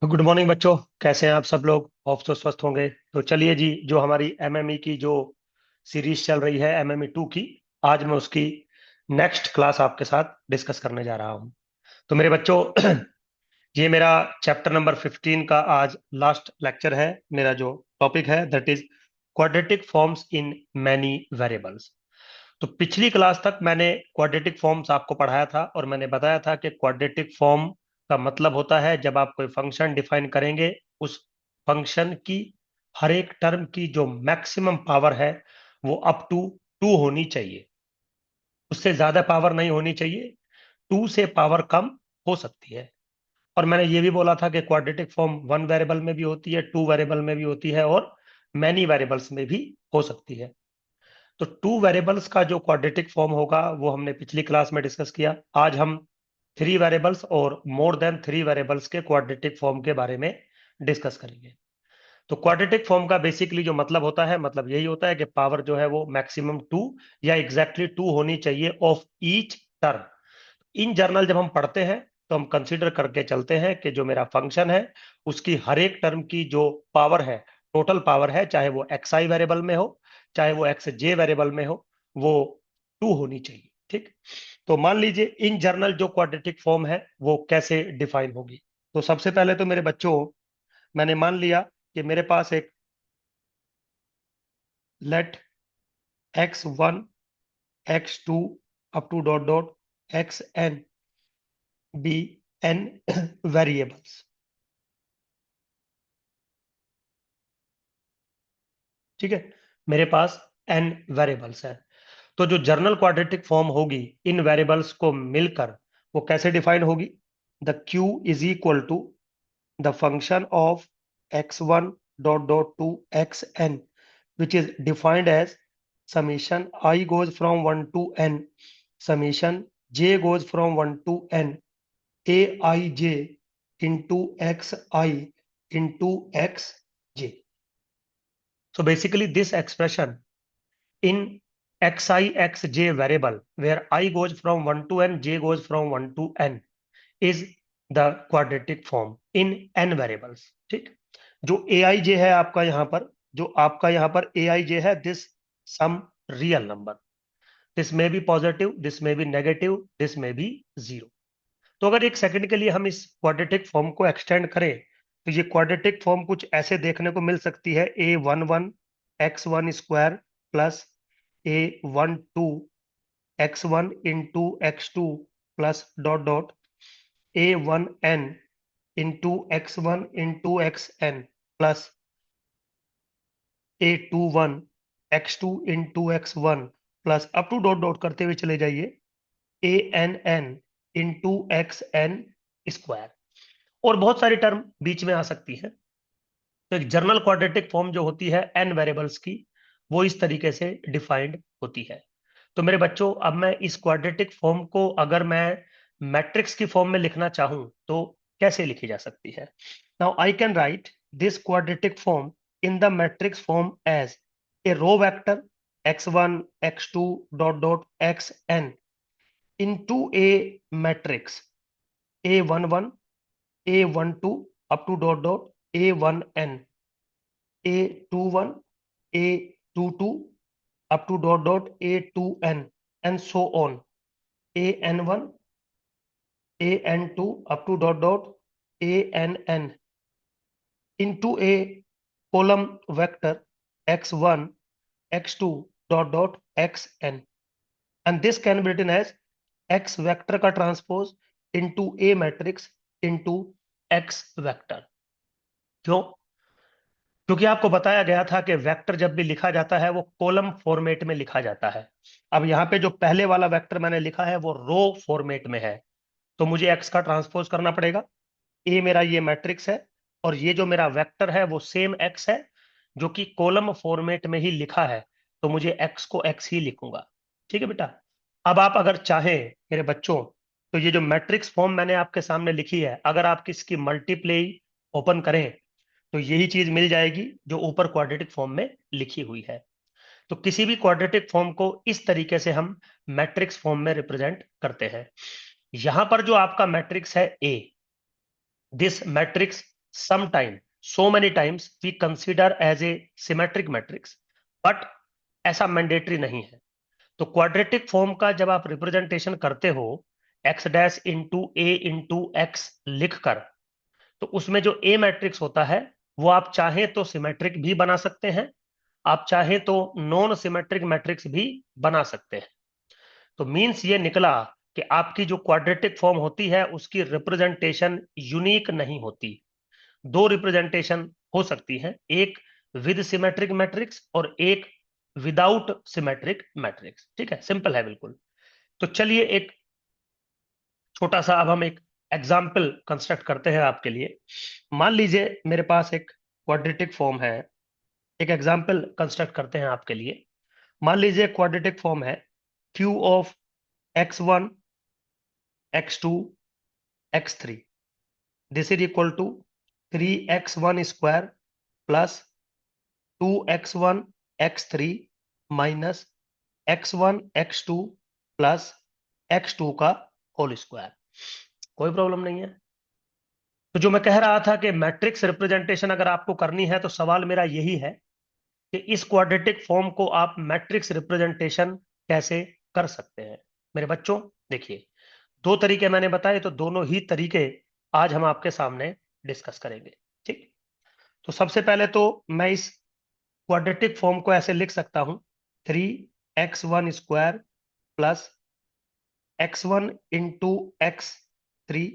तो good morning बच्चों। कैसे हैं आप सब लोग? होप तो स्वस्थ होंगे। तो चलिए जी, जो हमारी एमएमई की जो सीरीज चल रही है एमएमई 2 की, आज मैं उसकी नेक्स्ट क्लास आपके साथ डिस्कस करने जा रहा हूं। तो मेरे बच्चों ये मेरा चैप्टर नंबर 15 का आज लास्ट लेक्चर है। मेरा जो टॉपिक है that is quadratic forms in many variables. तो पिछली क्लास तक मैंने क्वाड्रेटिक फॉर्म्स आपको पढ़ाया था और मैंने बताया था कि क्वाड्रेटिक फॉर्म का मतलब होता है जब आप कोई फंक्शन डिफाइन करेंगे, उस फंक्शन की हर एक टर्म की जो मैक्सिमम पावर है वो अप टू 2 होनी चाहिए, उससे ज्यादा पावर नहीं होनी चाहिए। 2 से पावर कम हो सकती है। और मैंने ये भी बोला था कि क्वाड्रेटिक फॉर्म 1 वेरिएबल में भी होती है, 2 वेरिएबल में भी होती है और मैनी वेरिएबल्स में भी हो सकती है। तो 2 वेरिएबल्स का जो क्वाड्रेटिक फॉर्म होगा वो हमने पिछली क्लास में डिस्कस किया। आज हम 3 वेरिएबल्स और मोर देन 3 वेरिएबल्स के क्वाड्रेटिक फॉर्म के बारे में डिस्कस करेंगे। तो क्वाड्रेटिक फॉर्म का बेसिकली जो मतलब होता है, मतलब यही होता है कि पावर जो है वो मैक्सिमम 2 या एग्जैक्टली 2 होनी चाहिए of each term. In journal जब हम पढ़ते हैं तो हम कंसीडर करके चलते हैं कि जो मेरा फंक्शन है उसकी हर एक टर्म की जो पावर है, टोटल पावर है, चाहे वो एक्स आई वेरिएबल में हो चाहे वो एक्स जे वेरिएबल में हो, वो 2 होनी चाहिए। ठीक। तो मान लीजिए इन जर्नल जो क्वाड्रेटिक फॉर्म है वो कैसे डिफाइन होगी। तो सबसे पहले तो मेरे बच्चों, मैंने मान लिया कि मेरे पास एक let x1 x2 up to dot dot xn be n variables. ठीक है, मेरे पास n वेरिएबल्स है। तो जो जर्नल क्वाड्रेटिक फॉर्म होगी इन वेरिएबल्स को मिलकर वो कैसे डिफाइन होगी? The q is equal to the function of x1 dot dot to xn which is defined as summation I goes from 1 to n summation j goes from 1 to n aij into xi into xj. So basically this expression in xi xj variable where I goes from 1 to n, j goes from 1 to n is the quadratic form in n variables. ठीक। जो ए I J है आपका यहाँ पर, जो आपका यहाँ पर ए आई जे है, this some real number, this may be positive, this may be negative, this may be zero. तो अगर एक सेकंड के लिए हम इस क्वाड्रेटिक फॉर्म को एक्सटेंड करें तो ये क्वाड्रेटिक फॉर्म कुछ ऐसे देखने को मिल सकती है: a one one x one square plus a one two x one into x two plus dot dot a one n into x one into x n plus a two one x two into x one plus up to dot dot करते हुए चले जाइए a n n into x n square. और बहुत सारी term बीच में आ सकती है। तो एक जर्नल क्वाड्रेटिक फॉर्म जो होती है एन वेरिएबल्स की, वो इस तरीके से डिफाइंड होती है। तो मेरे बच्चों, अब मैं इस क्वाड्रेटिक फॉर्म को अगर मैं मैट्रिक्स की फॉर्म में लिखना चाहूं तो कैसे लिखी जा सकती है? Now I can write this quadratic form in the matrix form as a row vector x1 x2 dot dot xn into a matrix a11 a12 up to dot dot a1n a21 a22 up to dot dot a2n and so on an1 an2 up to dot dot ann into a column vector x1 x2 dot dot xn, and this can be written as x vector का transpose into a matrix into x vector। क्यों? क्योंकि आपको बताया गया था कि vector जब भी लिखा जाता है वो कॉलम फॉर्मेट में लिखा जाता है। अब यहाँ पे जो पहले वाला वेक्टर मैंने लिखा है वो रो फॉर्मेट में है, तो मुझे एक्स का ट्रांसपोज करना पड़ेगा। ए मेरा ये मैट्रिक्स है और ये जो मेरा वेक्टर है वो सेम एक्स है जो कि कॉलम फॉर्मेट में ही लिखा है, तो मुझे एक्स को एक्स ही लिखूंगा। ठीक है बेटा। अब आप अगर चाहें मेरे बच्चों, तो ये जो मैट्रिक्स फॉर्म मैंने आपके सामने लिखी है, अगर आप इसकी मल्टीप्लाई ओपन करें तो यही चीज मिल जाएगी जो ऊपर क्वाड्रेटिक फॉर्म में लिखी हुई है। तो किसी भी क्वाड्रेटिक फॉर्म को इस तरीके से हम मैट्रिक्स फॉर्म में रिप्रेजेंट करते हैं। यहां पर जो आपका मैट्रिक्स है a, this matrix sometime, so many times we consider as a symmetric matrix, but ऐसा मैंडेटरी नहीं है। तो क्वाड्रेटिक फॉर्म का जब आप रिप्रेजेंटेशन करते हो x dash into A into x लिखकर, तो उसमें जो ए मैट्रिक्स होता है वो आप चाहें तो सिमेट्रिक भी बना सकते हैं, आप चाहें तो नॉन सिमेट्रिक मैट्रिक्स भी बना सकते हैं। तो मींस ये निकला कि आपकी जो क्वाड्रेटिक फॉर्म होती है उसकी रिप्रेजेंटेशन यूनिक नहीं होती। दो रिप्रेजेंटेशन हो सकती है, एक विद सिमेट्रिक मैट्रिक्स और एक विदाउट सिमेट्रिक मैट्रिक्स। ठीक है, सिंपल है बिल्कुल। तो चलिए एक छोटा सा अब हम एक एग्जाम्पल कंस्ट्रक्ट करते हैं आपके लिए। मान लीजिए मेरे पास एक क्वाड्रेटिक फॉर्म है, एक एग्जाम्पल कंस्ट्रक्ट करते हैं आपके लिए। मान लीजिए क्वाड्रेटिक फॉर्म है Q of x1 x2 x3, this is equal to 3x1 square plus 2x1 x3 minus x1 x2 plus x2 का होल स्क्वायर। कोई प्रॉब्लम नहीं है। तो जो मैं कह रहा था कि मैट्रिक्स रिप्रेजेंटेशन अगर आपको करनी है तो सवाल मेरा यही है कि इस क्वाड्रेटिक फॉर्म को आप मैट्रिक्स रिप्रेजेंटेशन कैसे कर सकते हैं। मेरे बच्चों देखिए, दो तरीके मैंने बताए, तो दोनों ही तरीके आज हम आपके सामने डिस्कस करेंगे। ठीक, तो सबसे पहले तो मैं इस क्वाड्रेटिक फॉर्म को ऐसे लिख सकता हूं, 3x1 square plus x1 into x3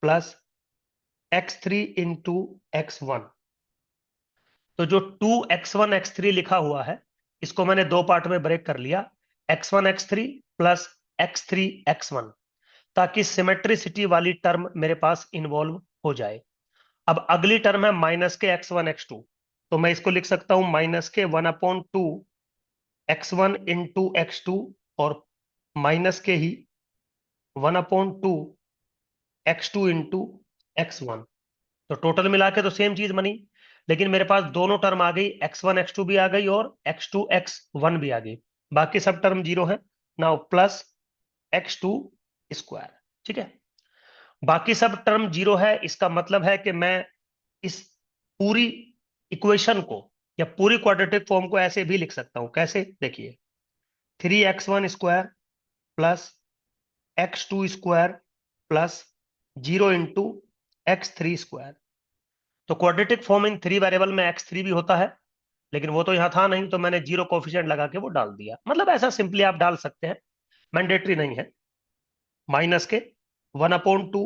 plus x3 into x1। तो जो 2x1 x3 लिखा हुआ है इसको मैंने दो पार्ट में ब्रेक कर लिया, x1 x3 plus x3 x1, ताकि सिमेट्रिसिटी वाली टर्म मेरे पास इन्वॉल्व हो जाए। अब अगली टर्म है माइनस के x1 x2, तो मैं इसको लिख सकता हूं माइनस के 1/2 x1 इंटू x2 और माइनस के ही 1/2 x2 इंटू x1। तो टोटल मिला के तो सेम चीज बनी, लेकिन मेरे पास दोनों टर्म आ गई, x1 x2 भी आ गई और x2 x1 भी आ गई। बाकी सब टर्म जीरो है। Now plus x2 square. ठीक है, बाकी सब टर्म जीरो है, इसका मतलब है कि मैं इस पूरी इक्वेशन को या पूरी क्वाड्रेटिक फॉर्म को ऐसे भी लिख सकता हूं। कैसे, देखिए, 3x1 square plus x2 square plus 0 into x3 square. तो quadratic form in three variable में x3 भी होता है, लेकिन वो तो यहां था नहीं, तो मैंने जीरो कोफिशिएंट लगा के वो डाल दिया। मतलब ऐसा सिंपली आप डाल सकते हैं, मैंडेटरी नहीं है। माइनस के 1/2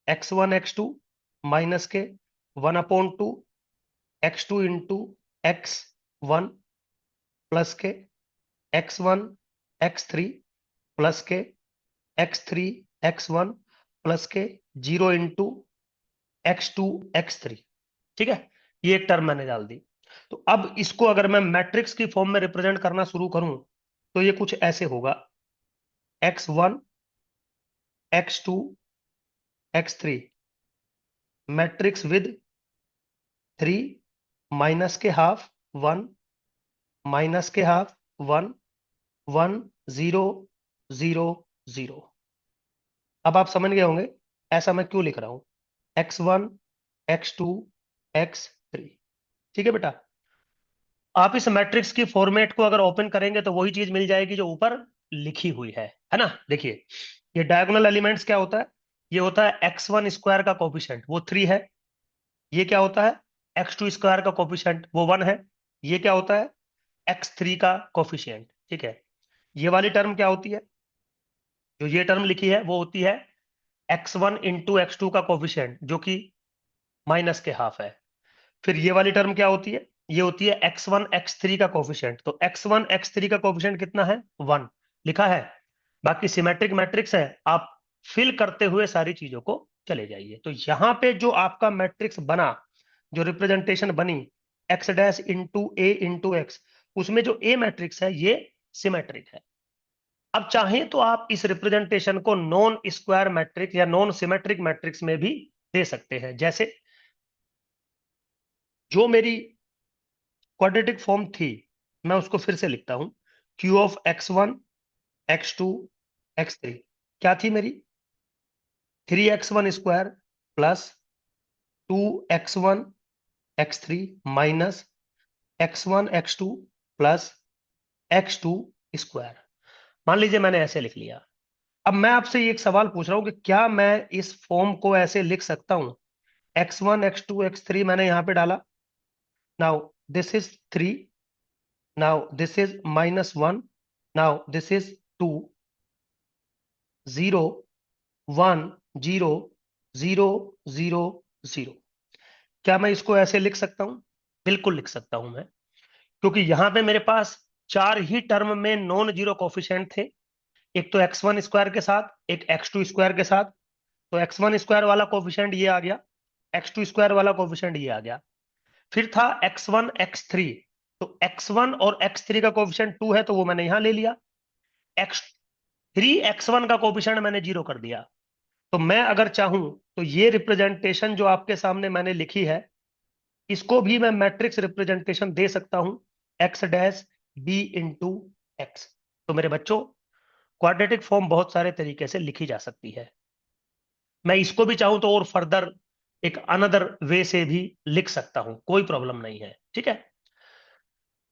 x1 x2 माइनस के 1/2 x2 इंटू x1 प्लस के x1 x3 प्लस के x3 x1 प्लस के 0 इंटू x2 x3। ठीक है, ये एक टर्म मैंने डाल दी। तो अब इसको अगर मैं मैट्रिक्स की फॉर्म में रिप्रेजेंट करना शुरू करूं तो ये कुछ ऐसे होगा, x1 x2 x3 matrix with 3 minus के हाफ 1 माइनस के हाफ 1 1 0 0 0। अब आप समझ गए होंगे ऐसा मैं क्यों लिख रहा हूं, x1 x2 x3। ठीक है बेटा, आप इस मैट्रिक्स की फॉर्मेट को अगर ओपन करेंगे तो वही चीज मिल जाएगी जो ऊपर लिखी हुई है ना। देखिए, ये डायगोनल एलिमेंट्स क्या होता है, ये होता है x1 स्क्वायर का कोफिशिएंट, वो 3 है। ये क्या होता है, x2 स्क्वायर का कोफिशिएंट, वो 1 है। ये क्या होता है, x3 का कोफिशिएंट। ठीक है, ये वाली टर्म क्या होती है, जो ये टर्म लिखी है वो होती है x1 इंटू x2 का कोफिशिएंट, जो कि माइनस के हाफ है। फिर ये वाली टर्म क्या होती है, ये होती है x1 x3 का कोफिशिएंट। तो x1 x3 का कोफिशिएंट कितना है, 1 लिखा है। बाकी सिमेट्रिक मैट्रिक्स है, आप फिल करते हुए सारी चीजों को चले जाइए। तो यहां पे जो आपका मैट्रिक्स बना, जो रिप्रेजेंटेशन बनी x dash into A into x, उसमें जो ए मैट्रिक्स है ये सिमेट्रिक है। अब चाहें तो आप इस रिप्रेजेंटेशन को नॉन स्क्वायर मैट्रिक्स या नॉन सिमेट्रिक मैट्रिक्स में भी दे सकते हैं। जैसे जो मेरी क्वाड्रेटिक फॉर्म थी, मैं उसको फिर से लिखता हूं, Q of x1 x2 x3 क्या थी मेरी, 3x1 square plus 2x1 x3 minus x1 x2 plus x2 square. मान लीजिए मैंने ऐसे लिख लिया। अब मैं आपसे एक सवाल पूछ रहा हूं कि क्या मैं इस फॉर्म को ऐसे लिख सकता हूं? x1 x2 x3 मैंने यहां पे डाला। Now this is 3, now this is -1, now this is 2, 0 1 0 0 0 0। क्या मैं इसको ऐसे लिख सकता हूं? बिल्कुल लिख सकता हूं मैं, क्योंकि यहां पे मेरे पास चार ही टर्म में नॉन जीरो कोफिशिएंट थे। एक तो x1 स्क्वायर के साथ, एक x2 स्क्वायर के साथ। तो x1 स्क्वायर वाला कोफिशिएंट ये आ गया, x2 स्क्वायर वाला कोफिशिएंट ये आ गया। फिर था x1 x3। तो x1 और x3 का कोफिशिएंट 2 है, तो वो मैंने यहां ले लिया। x3 x1 का कोफिशिएंट मैंने जीरो कर दिया। तो मैं अगर चाहूं तो ये रिप्रेजेंटेशन जो आपके सामने मैंने लिखी है, इसको भी मैं मैट्रिक्स रिप्रेजेंटेशन दे सकता हूं, x dash b into x. तो मेरे बच्चों, क्वाड्रेटिक फॉर्म बहुत सारे तरीके से लिखी जा सकती है। मैं इसको भी चाहूं तो और फर्दर एक अनदर वे से भी लिख सकता हूं, कोई प्रॉब्लम नहीं है, ठीक है।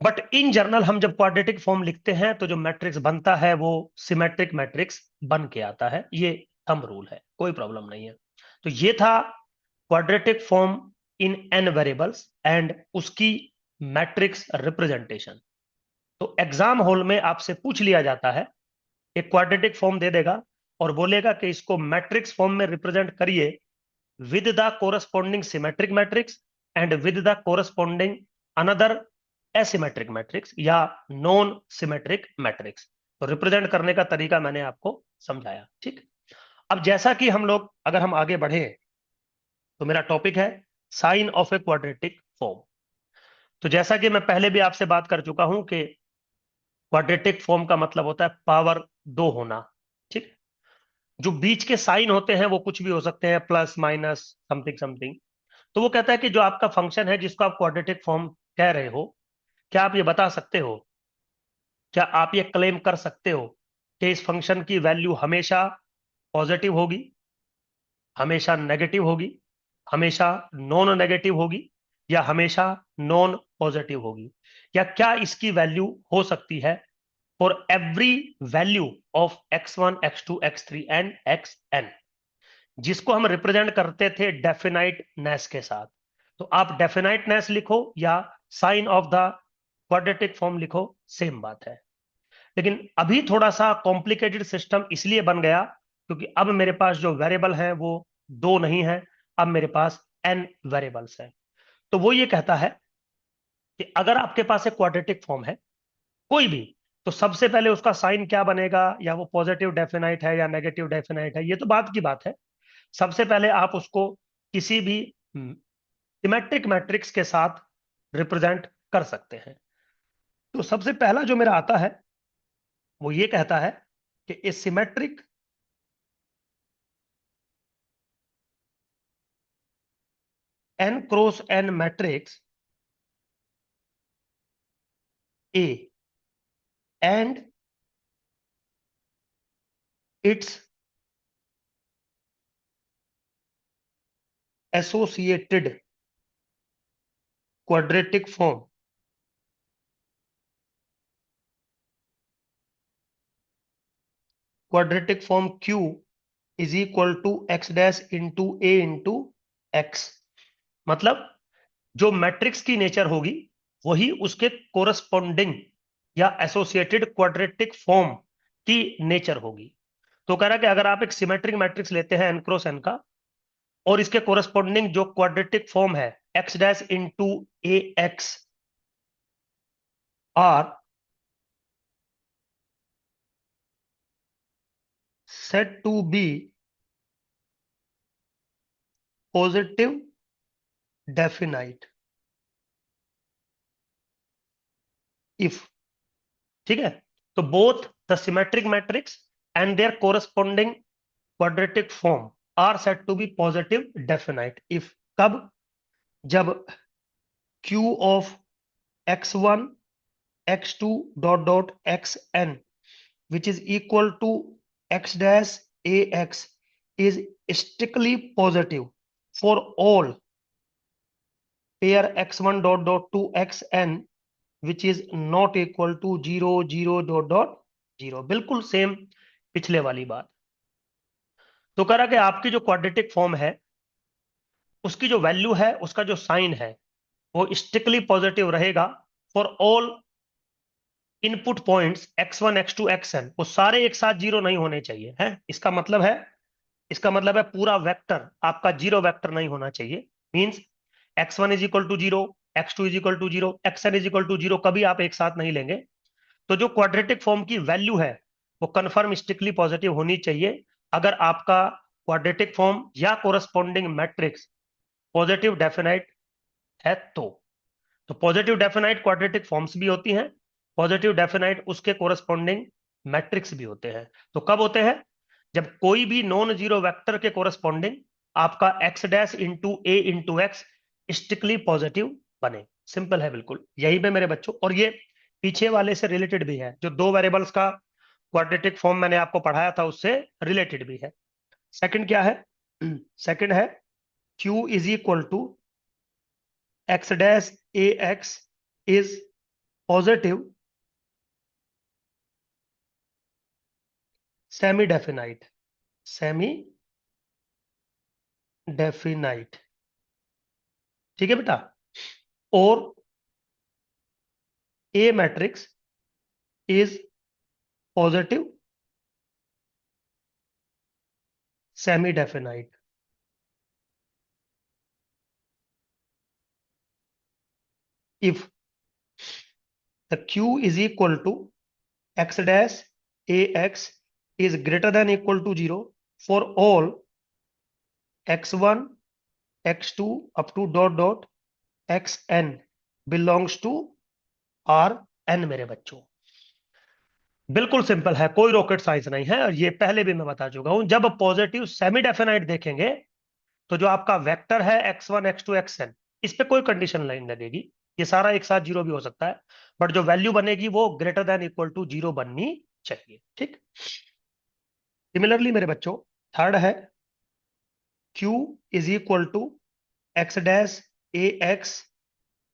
बट इन जनरल हम जब क्वाड्रेटिक फॉर्म लिखते हैं तो जो मैट्रिक्स बनता है वो सिमेट्रिक मैट्रिक्स बन के आता है। ये थंब रूल है, कोई प्रॉब्लम नहीं है। तो ये था quadratic form in an variables and उसकी मैट्रिक्स रिप्रेजेंटेशन। तो एग्जाम हॉल में आपसे पूछ लिया जाता है, एक क्वाड्रेटिक फॉर्म दे देगा और बोलेगा कि इसको मैट्रिक्स फॉर्म में रिप्रेजेंट करिए with the corresponding symmetric matrix and with the corresponding another asymmetric matrix या नॉन सिमेट्रिक मैट्रिक्स। तो रिप्रेजेंट करने का तरीका मैंने आपको समझाया, ठीक। अब जैसा कि हम लोग अगर हम आगे बढ़े, तो मेरा टॉपिक है sign of a quadratic form. तो जैसा कि मैं पहले भी आपसे बात कर चुका हूं कि क्वाड्रेटिक फॉर्म का मतलब होता है पावर दो होना, ठीक। जो बीच के साइन होते हैं वो कुछ भी हो सकते हैं, प्लस माइनस समथिंग समथिंग। तो वो कहता है कि जो आपका फंक्शन है जिसको आप क्वाड्रेटिक फॉर्म कह रहे हो, क्या आप ये बता सकते हो, क्या आप ये क्लेम कर सकते हो कि इस फंक्शन की वैल्यू हमेशा पॉजिटिव होगी, हमेशा नेगेटिव होगी, हमेशा नॉन नेगेटिव होगी, या हमेशा नॉन पॉजिटिव होगी? या क्या इसकी वैल्यू हो सकती है for every value of x1 x2 x3 and xn, जिसको हम रिप्रेजेंट करते थे डेफिनाइटनेस के साथ? तो आप डेफिनाइटनेस लिखो या sign of the quadratic form लिखो, सेम बात है। लेकिन अभी थोड़ा सा कॉम्प्लिकेटेड सिस्टम इसलिए बन गया क्योंकि अब मेरे पास जो वेरिएबल है वो दो नहीं है, अब मेरे पास n वेरिएबल्स है। तो वो ये कहता है कि अगर आपके पास एक क्वाड्रेटिक फॉर्म है कोई भी, तो सबसे पहले उसका साइन क्या बनेगा, या वो पॉजिटिव डेफिनाइट है या नेगेटिव डेफिनाइट है, ये तो बात की बात है। सबसे पहले आप उसको किसी भी सिमेट्रिक मैट्रिक्स के साथ रिप्रेजेंट कर सकते हैं। तो सबसे पहला जो मेरा आता है वो ये कहता है कि a symmetric n cross n matrix A and its associated quadratic form Q is equal to x dash into A into x. मतलब जो मैट्रिक्स की नेचर होगी वही उसके कोरस्पोंडिंग या एसोसिएटेड क्वाड्रेटिक फॉर्म की नेचर होगी। तो कह रहा है कि अगर आप एक सिमेट्रिक मैट्रिक्स लेते हैं n क्रॉस n का, और इसके कोरस्पोंडिंग जो क्वाड्रेटिक फॉर्म है x dash into A X are said to be positive definite if, ठीक है। तो both the symmetric matrix and their corresponding quadratic form are said to be positive definite if, कब? जब Q of x1 x2 dot dot xn which is equal to x dash ax is strictly positive for all pair x1 dot dot to xn which is not equal to 0 0 dot dot 0। बिल्कुल same पिछले वाली बात। तो कह रहा कि आपकी जो क्वाड्रेटिक फॉर्म है उसकी जो वैल्यू है, उसका जो साइन है, वो स्ट्रिक्टली पॉजिटिव रहेगा for all input points x1 x2 xn। वो सारे एक साथ जीरो नहीं होने चाहिए है। इसका मतलब है पूरा वेक्टर आपका जीरो वेक्टर नहीं होना चाहिए। Means x1 is equal to zero, x2 is equal to zero, xn is equal to zero, कभी आप एक साथ नहीं लेंगे। तो जो क्वाड्रेटिक फॉर्म की वैल्यू है वो कंफर्म स्ट्रिक्टली पॉजिटिव होनी चाहिए। अगर आपका क्वाड्रेटिक फॉर्म या कोरस्पॉन्डिंग मैट्रिक्स पॉजिटिव डेफिनाइट है तो पॉजिटिव डेफिनाइट क्वाड्रेटिक फॉर्म्स भी होती हैं, पॉजिटिव डेफिनाइट उसके कोरस्पॉन्डिंग मैट्रिक्स भी होते हैं। तो कब होते हैं? जब कोई भी नॉन जीरो वेक्टर के कोरस्पॉन्डिंग आपका x dash into A into x strictly positive बने। सिंपल है बिल्कुल, यही पे मेरे बच्चों। और ये पीछे वाले से रिलेटेड भी है, जो दो वेरिएबल्स का क्वाड्रेटिक फॉर्म मैंने आपको पढ़ाया था उससे रिलेटेड भी है। सेकंड क्या है? सेकंड है q is equal to x dash A x is positive semi definite. Semi definite, ठीक है बेटा। और a matrix is positive semi definite if the q is equal to x dash ax is greater than equal to 0 for all x1 x2 up to dot dot xn belongs to Rn। मेरे बच्चों बिल्कुल simple है, कोई rocket science नहीं है, और ये पहले भी मैं बता चुका हूं। जब पॉजिटिव सेमी डेफिनाइट देखेंगे तो जो आपका वेक्टर है x1 x2 xn, इस पे कोई कंडीशन नहीं लगेगी, ये सारा एक साथ जीरो भी हो सकता है, बट जो वैल्यू बनेगी वो greater than equal to zero बननी चाहिए। ठीक। सिमिलरली मेरे बच्चों थर्ड है q is equal to x dash A X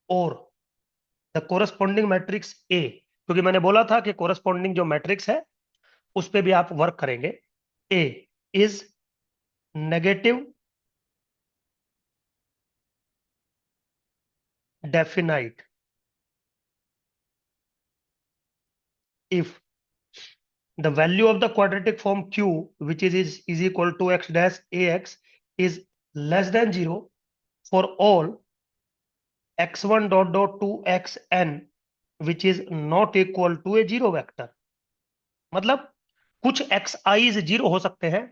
और द कोरस्पॉन्डिंग मैट्रिक्स ए, क्योंकि मैंने बोला था कि कोरस्पॉन्डिंग जो मैट्रिक्स है उस पे भी आप वर्क करेंगे। A is negative definite if the value of the quadratic form q which is equal to x dash ax is less than 0 for all x1 dot dot to xn which is not equal to a zero vector। मतलब कुछ xi's zero हो सकते हैं,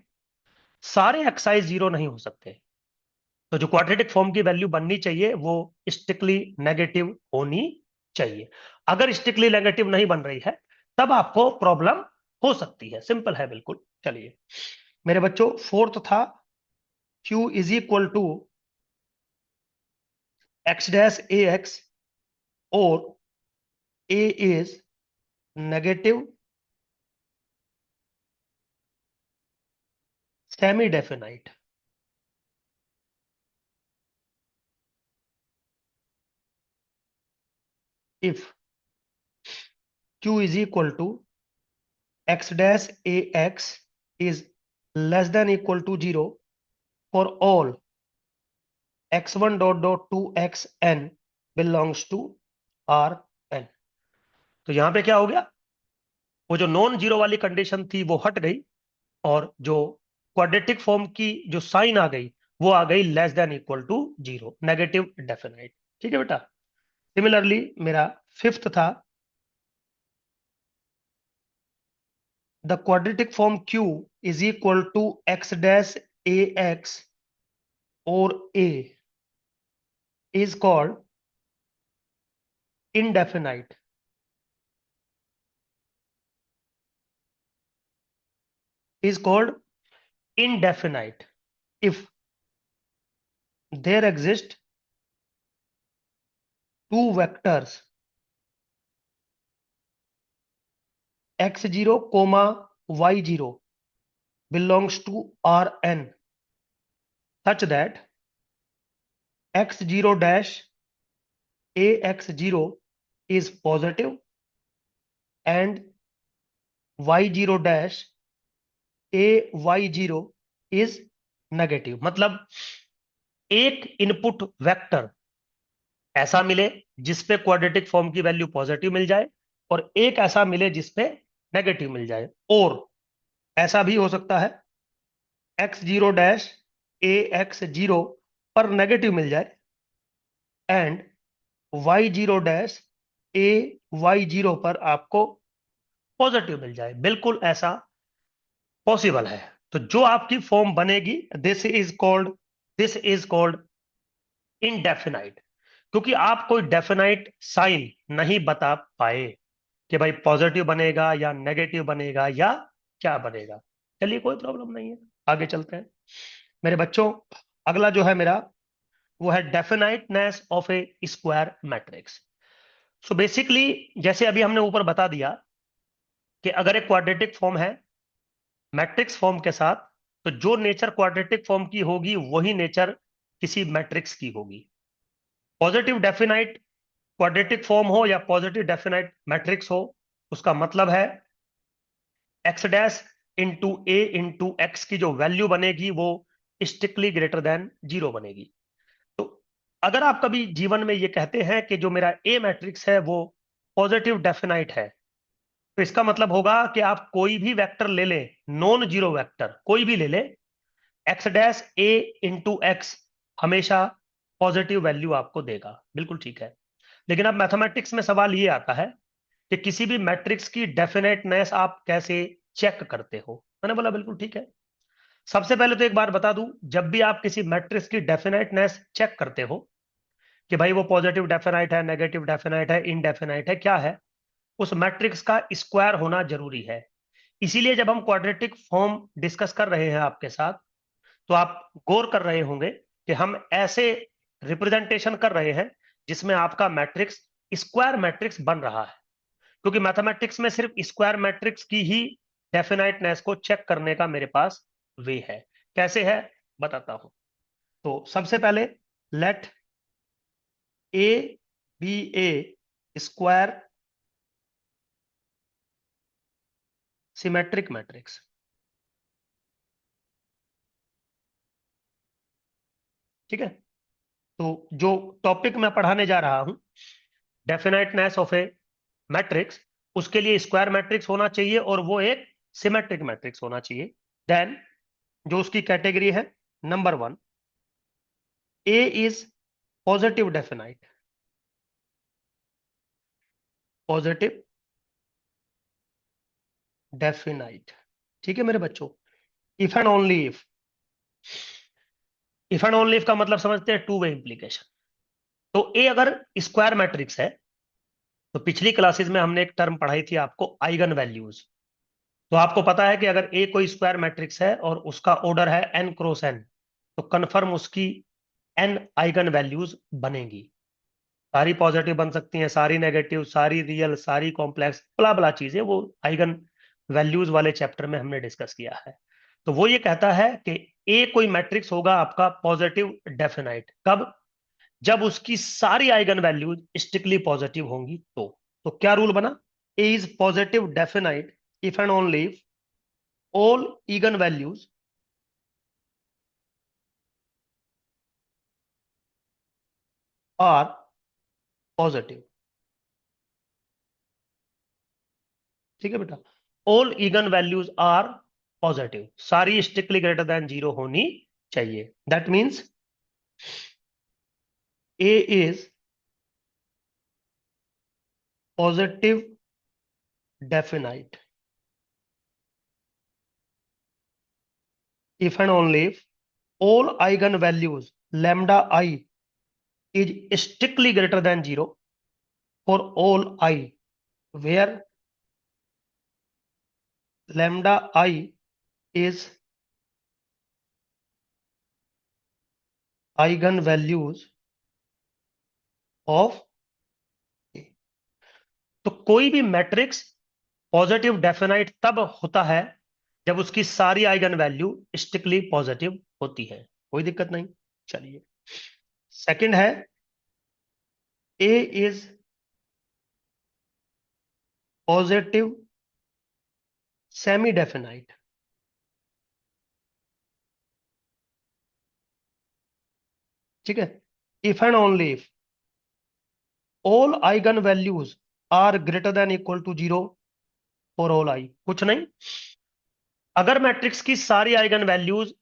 सारे xi's zero नहीं हो सकते। तो जो क्वाड्रेटिक फॉर्म की वैल्यू बननी चाहिए वो स्ट्रिक्टली नेगेटिव होनी चाहिए। अगर स्ट्रिक्टली नेगेटिव नहीं बन रही है तब आपको प्रॉब्लम हो सकती है। सिंपल है बिल्कुल। चलिए मेरे बच्चों फोर्थ था q is equal to x dash A X और a is negative semi definite. If q is equal to x dash A x is less than equal to 0 for all x1 dot dot to xn belongs to Rn। तो यहां पे क्या हो गया? वो जो non zero वाली condition थी वो हट गई, और जो क्वाड्रेटिक फॉर्म की जो साइन आ गई वो आ गई less than equal to zero, negative definite. ठीक है बेटा। सिमिलरली मेरा फिफ्थ था the quadratic form q is equal to x dash A X और a is called indefinite is called indefinite if there exist two vectors x0 comma y0 belongs to Rn such that x0 dash ax0 is positive and y0 dash ay0 is negative. मतलब एक input vector ऐसा मिले जिसपे quadratic form की value positive मिल जाए, और एक ऐसा मिले जिसपे नेगेटिव मिल जाए, और ऐसा भी हो सकता है x0 डैश ax0 पर नेगेटिव मिल जाए एंड y0 डैश ay0 पर आपको पॉजिटिव मिल जाए। बिल्कुल ऐसा पॉसिबल है। तो जो आपकी फॉर्म बनेगी, दिस इज कॉल्ड इनडेफिनाइट, क्योंकि आप कोई डेफिनाइट साइन नहीं बता पाए कि भाई पॉजिटिव बनेगा या नेगेटिव बनेगा या क्या बनेगा। चलिए, कोई प्रॉब्लम नहीं है, आगे चलते हैं मेरे बच्चों। अगला जो है मेरा, वो है definiteness of a square matrix. So basically जैसे अभी हमने ऊपर बता दिया कि अगर एक क्वाड्रेटिक फॉर्म है मैट्रिक्स फॉर्म के साथ, तो जो नेचर क्वाड्रेटिक फॉर्म की होगी वही नेचर किसी मैट्रिक्स की होगी। पॉजिटिव डेफिनाइट क्वाड्रेटिक फॉर्म हो या पॉजिटिव डेफिनाइट मैट्रिक्स हो, उसका मतलब है x dash into A into x की जो वैल्यू बनेगी वो स्ट्रिक्टली ग्रेटर देन जीरो बनेगी। तो अगर आप कभी जीवन में ये कहते हैं कि जो मेरा ए मैट्रिक्स है वो पॉजिटिव डेफिनाइट है, तो इसका मतलब होगा कि आप कोई भी वेक्टर ले लें, नॉन जीरो वेक्टर कोई भी ले लें, एक्स डैश ए इंटू एक्स हमेशा पॉजिटिव वैल्यू आपको देगा। बिल्कुल ठीक है। लेकिन अब मैथमेटिक्स में सवाल ये आता है कि किसी भी मैट्रिक्स की डेफिनेटनेस आप कैसे चेक करते हो। मैंने बोला बिल्कुल ठीक है। सबसे पहले तो एक बार बता दूं, जब भी आप किसी मैट्रिक्स की डेफिनेटनेस चेक करते हो कि भाई वो पॉजिटिव डेफिनाइट है, नेगेटिव डेफिनाइट है, इनडेफिनाइट है, क्या है, उस मैट्रिक्स का स्क्वायर होना जरूरी है। इसीलिए जब हम क्वाड्रेटिक फॉर्म डिस्कस कर रहे हैं आपके साथ, तो आप गौर कर रहे होंगे कि हम ऐसे रिप्रेजेंटेशन कर रहे हैं जिसमें आपका मैट्रिक्स स्क्वायर मैट्रिक्स बन रहा है, क्योंकि मैथमेटिक्स में सिर्फ स्क्वायर मैट्रिक्स की ही डेफिनाइटनेस को चेक करने का मेरे पास वे है। कैसे है बताता हूं। तो सबसे पहले let A be a square symmetric matrix. ठीक है। तो जो टॉपिक मैं पढ़ाने जा रहा हूं, डेफिनाइटनेस ऑफ ए मैट्रिक्स, उसके लिए स्क्वायर मैट्रिक्स होना चाहिए और वो एक सिमेट्रिक मैट्रिक्स होना चाहिए। देन जो उसकी कैटेगरी है, number one, A is positive definite. Positive definite. ठीक है मेरे बच्चों। If and only if and only if का मतलब समझते हैं, टू वे इंप्लीकेशन। तो ए अगर स्क्वायर मैट्रिक्स है, तो पिछली क्लासेस में हमने एक टर्म पढ़ाई थी आपको, आइगन वैल्यूज। तो आपको पता है कि अगर ए कोई स्क्वायर मैट्रिक्स है और उसका ऑर्डर है n क्रॉस n, तो कन्फर्म उसकी n आइगन वैल्यूज बनेगी। सारी पॉजिटिव बन सकती हैं, सारी नेगेटिव, सारी रियल, सारी कॉम्प्लेक्स, बला बला चीजें वो आइगन वैल्यूज वाले चैप्टर में हमने डिस्कस किया है। तो वो ये कहता है कि ए कोई मैट्रिक्स होगा आपका पॉजिटिव डेफिनाइट कब, जब उसकी सारी आइगन वैल्यूज स्ट्रिक्टली पॉजिटिव होंगी। तो क्या रूल बना, A is positive definite if and only if all eigen values are positive. ठीक है बेटा, all eigen values are positive, सारी स्ट्रिक्टली ग्रेटर देन जीरो होनी चाहिए। That means A is positive definite if and only if all eigenvalues lambda I is strictly greater than 0 for all I where lambda I is eigenvalues of A। तो कोई भी matrix positive definite तब होता है जब उसकी सारी eigen value strictly positive होती है। कोई दिक्कत नहीं। चलिए, सेकंड है A is positive semi definite. ठीक है, if and only if all eigen values are greater than equal to 0 for all I. कुछ नहीं, अगर मैट्रिक्स की सारी eigen values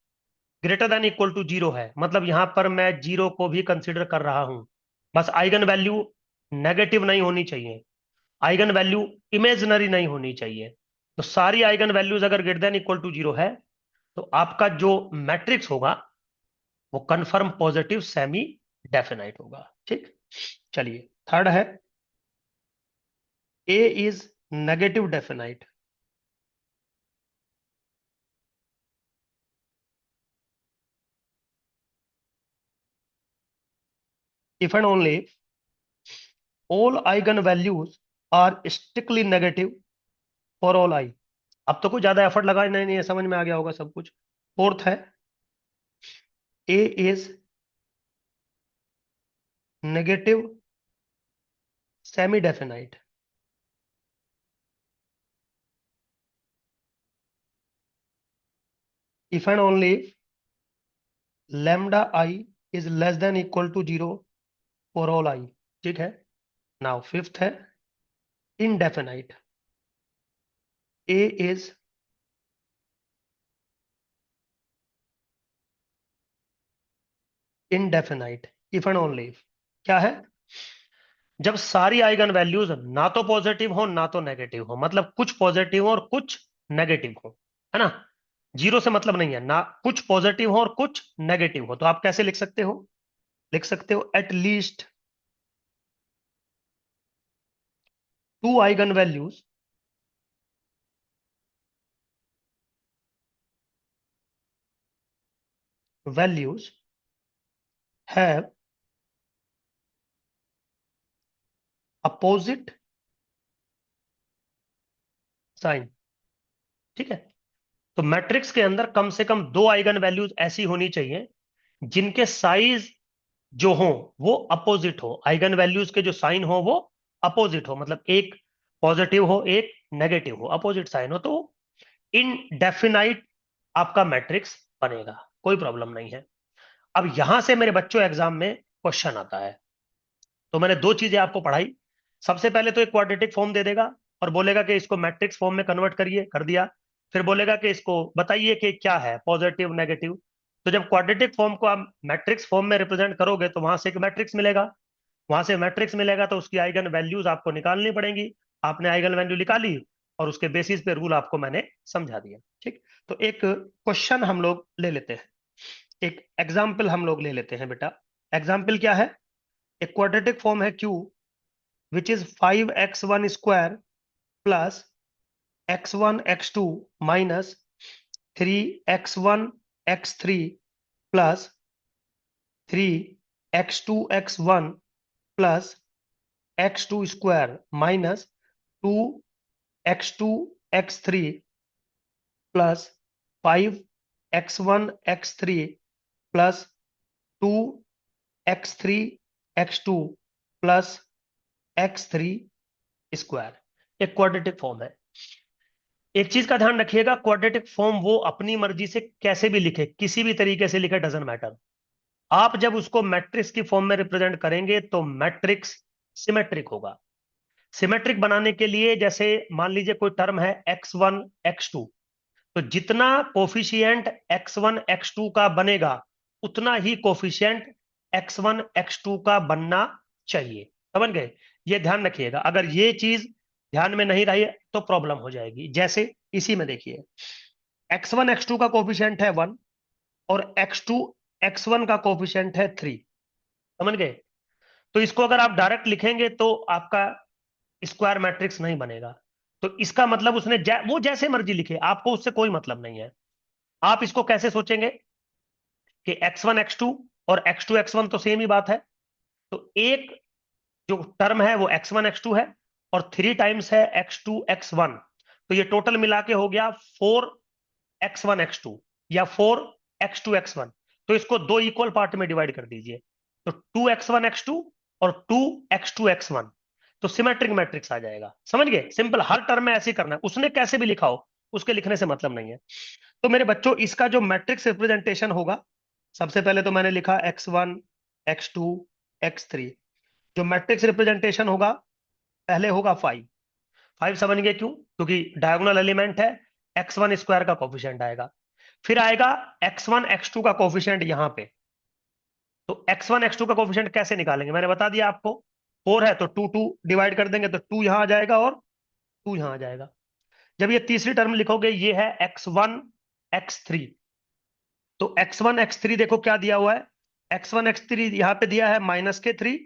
greater than equal to 0 है, मतलब यहां पर मैं 0 को भी कंसीडर कर रहा हूं, बस आइगन वैल्यू नेगेटिव नहीं होनी चाहिए, आइगन वैल्यू इमेजिनरी नहीं होनी चाहिए। तो सारी आइगन वैल्यूज अगर ग्रेटर देन इक्वल टू 0 है, तो आपका जो मैट्रिक्स होगा वो कंफर्म पॉजिटिव सेमी डेफिनाइट होगा। ठीक, चलिए थर्ड है, A is negative definite. If and only all eigen values are strictly negative for all I। अब तो कोई ज्यादा एफर्ट लगा नहीं है, समझ में आ गया होगा सब कुछ। फोर्थ है, A is negative semi definite। if and only if lambda I is less than equal to 0 for all I। ठीक है, नाउ फिफ्थ है, indefinite। A is indefinite if and only if क्या है, जब सारी आइगन वैल्यूज ना तो positive हो ना तो नेगेटिव हो, मतलब कुछ पॉजिटिव हो और कुछ नेगेटिव हो, है ना। जीरो से मतलब नहीं है ना, कुछ पॉजिटिव हो और कुछ नेगेटिव हो। तो आप कैसे लिख सकते हो, लिख सकते हो at least two eigenvalues have opposite sign. ठीक है, तो मैट्रिक्स के अंदर कम से कम दो आइगन वैल्यूज ऐसी होनी चाहिए जिनके साइज जो हो वो अपोजिट हो, आइगन वैल्यूज के जो साइन हो वो अपोजिट हो, मतलब एक पॉजिटिव हो एक नेगेटिव हो, अपोजिट साइन हो, तो इनडेफिनाइट आपका मैट्रिक्स बनेगा, कोई प्रॉब्लम नहीं है। अब यहां से मेरे बच्चों एग्जाम में क्वेश्चन आता है, तो मैंने दो चीजें आपको पढ़ाई। सबसे पहले तो एक क्वाड्रेटिक फॉर्म दे देगा और बोलेगा कि इसको मैट्रिक्स फॉर्म में कन्वर्ट करिए, कर दिया। फिर बोलेगा कि इसको बताइए कि क्या है पॉजिटिव नेगेटिव। तो जब क्वाड्रेटिक फॉर्म को आप मैट्रिक्स फॉर्म में रिप्रेजेंट करोगे तो वहां से एक मैट्रिक्स मिलेगा, वहां से मैट्रिक्स मिलेगा तो उसकी आइगन वैल्यूज आपको निकालनी पड़ेंगी। आपने आइगन वैल्यू निकाली और उसके बेसिस पे रूल आपको मैंने समझा दिया। ठीक, तो एक क्वेश्चन हम लोग ले लेते हैं, एक एग्जाम्पल हम लोग ले लेते हैं बेटा। एग्जाम्पल क्या है, एक क्वाड्रेटिक फॉर्म है Q which is 5x1 square plus x1 x2 minus 3x1 x3 plus 3x2 x1 plus x2 square minus 2x2 x3 plus 5x1 x3 plus 2x3 x2 plus x3 square. एक quadratic form है। एक चीज का ध्यान रखिएगा, quadratic form वो अपनी मर्जी से कैसे भी लिखे, किसी भी तरीके से लिखे, डजंट मैटर। आप जब उसको मैट्रिक्स की फॉर्म में रिप्रेजेंट करेंगे तो मैट्रिक्स सिमेट्रिक होगा। सिमेट्रिक बनाने के लिए जैसे मान लीजिए कोई टर्म है x1 x2, तो जितना कोफिशिएंट x1 x2 का बनेगा उतना ही कोफिशिएंट x1 x2 का बनना चाहिए। समझ गए, ये ध्यान रखिएगा, अगर ये चीज ध्यान में नहीं रही तो प्रॉब्लम हो जाएगी। जैसे इसी में देखिए, x1 x2 का कोफिशिएंट है 1 और x2 x1 का कोफिशिएंट है 3। समझ गए, तो इसको अगर आप डायरेक्ट लिखेंगे तो आपका स्क्वायर मैट्रिक्स नहीं बनेगा। तो इसका मतलब उसने वो जैसे मर्जी लिखे, आपको उससे कोई मतलब नहीं है। आप इसको कैसे सोचेंगे कि x1 x2 और x2 x1 तो सेम ही बात है, तो एक जो टर्म है वो x1 x2 है और 3 टाइम्स है x2 x1, तो ये टोटल मिला के हो गया 4x1 x2 या 4x2 x1। तो इसको दो इक्वल पार्ट में डिवाइड कर दीजिए, तो 2x1 x2 और 2x2x1, तो सिमेट्रिक मैट्रिक्स आ जाएगा। समझ गए? सिंपल, हर टर्म में ऐसे ही करना है, उसने कैसे भी लिखा हो उसके लिखने से मतलब नहीं है। तो मेरे बच्चों, इसका जो मैट्रिक्स रिप्रेजेंटेशन होगा, सबसे पहले तो मैंने लिखा x1 x2 x3। जो मैट्रिक्स रिप्रेजेंटेशन होगा, पहले होगा 5। 5 समझ गए क्यों? क्योंकि डायगोनल एलिमेंट है, x1 स्क्वायर का कोफिशिएंट आएगा। फिर आएगा x1 x2 का कोफिशिएंट यहां पे। तो x1 x2 का कोफिशिएंट कैसे निकालेंगे, मैंने बता दिया आपको। 4 है तो 2 2 डिवाइड कर देंगे तो 2 यहां आ जाएगा और 2 यहां आ जाएगा। जब ये तीसरी टर्म लिखोगे, ये है x1 x3। तो x1 x3 देखो क्या दिया हुआ है। x1 x3 यहां पे दिया है -3,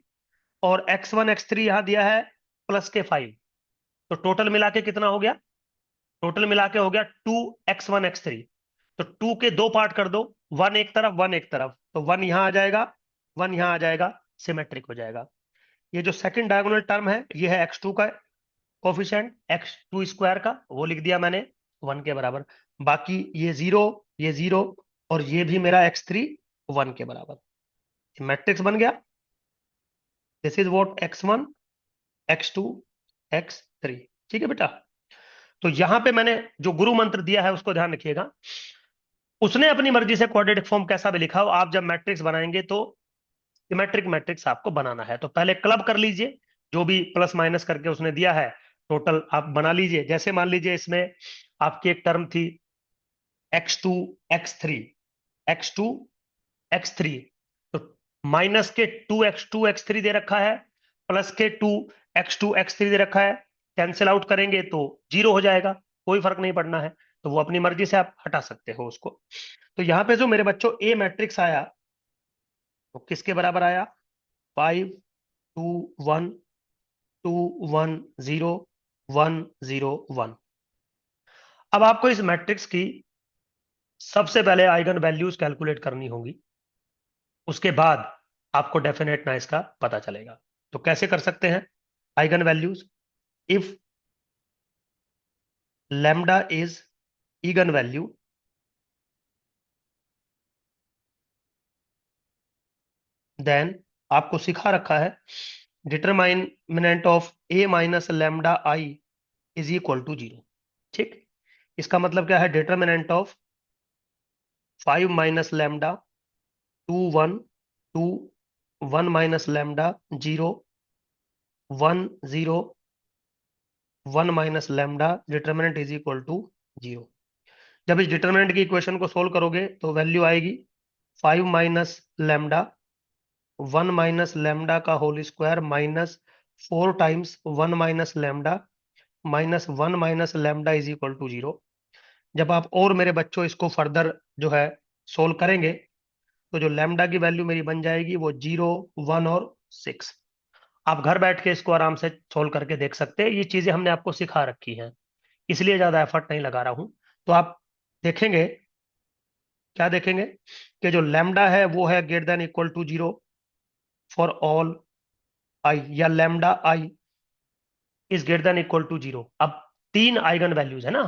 और x1 x3 यहां दिया है +5। तो टोटल मिला के कितना हो गया? टोटल मिला के हो गया 2x1 x3। तो 2 के दो पार्ट कर दो, 1 एक तरफ 1 एक तरफ, तो 1 यहां आ जाएगा, 1 यहां आ जाएगा, सिमेट्रिक हो जाएगा। ये जो सेकंड डायगोनल टर्म है, ये है x2 का कोफिशिएंट, x2 स्क्वायर का, वो लिख दिया मैंने 1 के बराबर। बाकी ये 0, ये 0, और ये भी मेरा x3 1 के बराबर। मैट्रिक्स बन गया। This is what x1 x2 x3। ठीक है बेटा? तो यहां पे मैंने जो गुरु मंत्र दिया है उसको ध्यान रखिएगा। उसने अपनी मर्जी से क्वाड्रेटिक फॉर्म कैसा भी लिखा हो, आप जब मैट्रिक्स बनाएंगे तो सिमेट्रिक मैट्रिक्स आपको बनाना है। तो पहले क्लब कर लीजिए, जो भी प्लस माइनस करके उसने दिया है टोटल आप बना लीजिए। जैसे मान लीजिए इसमें आपकी एक टर्म थी x2 x3, x2 x3, तो माइनस के 2x2 x3 दे रखा है, प्लस के 2x2 x3 दे रखा है। कैंसिल आउट करेंगे तो 0 हो जाएगा, कोई फर्क नहीं पड़ना है। तो वो अपनी मर्जी से आप हटा सकते हो उसको। तो यहां पे जो मेरे बच्चों ए मैट्रिक्स आया, वो किसके बराबर आया? 5 2 1 2 1 0 1 0 1। अब आपको इस मैट्रिक्स की सबसे पहले आइगन वैल्यूज कैलकुलेट करनी होगी, उसके बाद आपको डेफिनेट ना इसका पता चलेगा। तो कैसे कर सकते हैं eigen values? If lambda is eigen value, then आपको सिखा रखा है determinant of A minus lambda I is equal to 0। ठीक, इसका मतलब क्या है? Determinant of 5 minus lambda 2 1 2 1 minus lambda 0 1 0 1 minus lambda, determinant is equal to 0। जब इस डिटरमिनेंट की इक्वेशन को सोल्व करोगे तो वैल्यू आएगी 5 माइनस लैम्डा 1 माइनस लैम्डा का whole square minus 4 times 1 minus lambda minus 1 minus lambda is equal to 0। जब आप और मेरे बच्चों इसको फर्दर जो है सोल्व करेंगे, तो जो लैम्डा की वैल्यू मेरी बन जाएगी वो 0 1 और 6। आप घर बैठ के इसको आराम से सोल्व करके देख सकते हैं, ये चीजें हमने आपको सिखा रखी हैं, इसलिए ज्यादा एफर्ट नहीं लगा रहा हूं। तो आप देखेंगे, क्या देखेंगे कि जो लैम्डा है वो है greater than equal to 0 for all i, या lambda I is greater than equal to 0। अब तीन आइगन वैल्यूज है ना,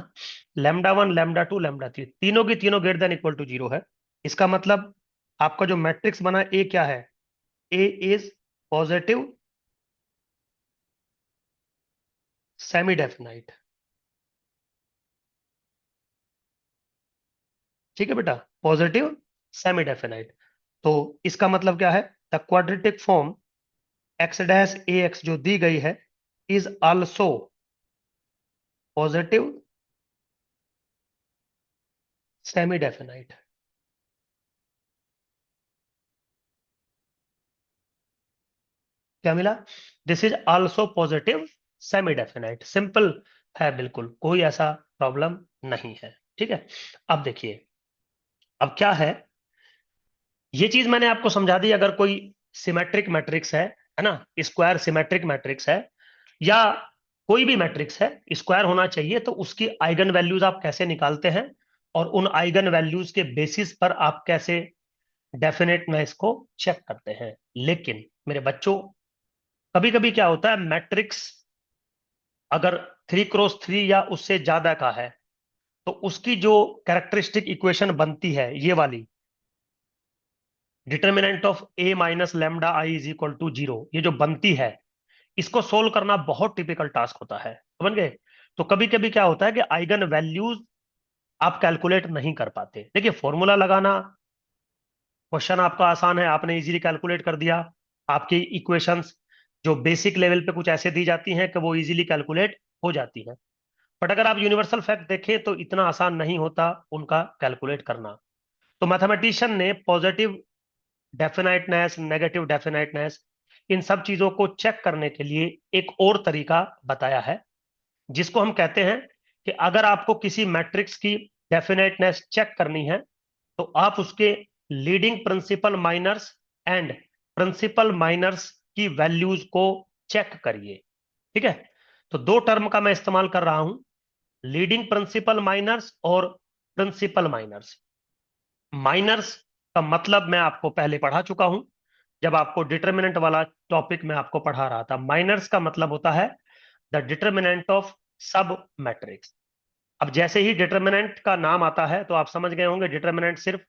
λ1 λ2 λ3, तीनों की तीनों ग्रेटर देन इक्वल टू 0 है। इसका मतलब आपका जो मैट्रिक्स बना ए क्या है? A is positive semi definite. ठीक है बेटा? Positive semi definite. तो इसका मतलब क्या है? The quadratic form x dash A x जो दी गई है is also positive semi definite. क्या मिला? This is also positive semi definite. Simple है, बिल्कुल कोई ऐसा प्रॉब्लम नहीं है। ठीक है? अब देखिए, अब क्या है, ये चीज मैंने आपको समझा दी। अगर कोई सिमेट्रिक मैट्रिक्स है ना, स्क्वायर सिमेट्रिक मैट्रिक्स है, या कोई भी मैट्रिक्स है स्क्वायर होना चाहिए, तो उसकी आइगन वैल्यूज आप कैसे निकालते हैं, और उन आइगन वैल्यूज के बेसिस पर आप कैसे डेफिनेटनेस को चेक करते हैं। लेकिन मेरे बच्चों, कभी कभी क्या होता है, मैट्रिक्स अगर 3 क्रॉस 3 या उससे ज्यादा का है, तो उसकी जो कैरेक्टरिस्टिक इक्वेशन बनती है, ये वाली, determinant of A minus lambda I is equal to 0, ये जो बनती है, इसको सोल्व करना बहुत टिपिकल टास्क होता है, समझ गए। तो कभी कभी क्या होता है कि आइगन वैल्यूज आप कैलकुलेट नहीं कर पाते। देखिए फॉर्मूला लगाना, क्वेश्चन आपका आसान है, आपने इजीली कैलकुलेट कर दिया। आपकी इक्वेशंस जो बेसिक लेवल पे कुछ ऐसे दी जाती हैं कि वो इजीली कैलकुलेट हो जाती हैं। बट अगर आप यूनिवर्सल फैक्ट देखें तो इतना आसान नहीं होता उनका कैलकुलेट करना। तो मैथमेटिशियन ने पॉजिटिव डेफिनाइटनेस, नेगेटिव डेफिनाइटनेस, इन सब चीजों को चेक करने के लिए एक और तरीका बताया है, जिसको हम कहते हैं कि अगर आपको किसी मैट्रिक्स की डेफिनेटनेस चेक करनी है तो आप उसके leading principal minors and principal minors की वैल्यूज को चेक करिए। ठीक है, तो दो टर्म का मैं इस्तेमाल कर रहा हूं, लीडिंग प्रिंसिपल माइनर्स और प्रिंसिपल माइनर्स। माइनर्स का मतलब मैं आपको पहले पढ़ा चुका हूं, जब आपको डिटर्मिनेंट वाला टॉपिक मैं आपको पढ़ा रहा था। माइनर्स का मतलब होता है द डिटर्मिनेंट ऑफ सब मैट्रिक्स। अब जैसे ही डिटर्मिनेंट का नाम आता है तो आप समझ गए होंगे डिटर्मिनेंट सिर्फ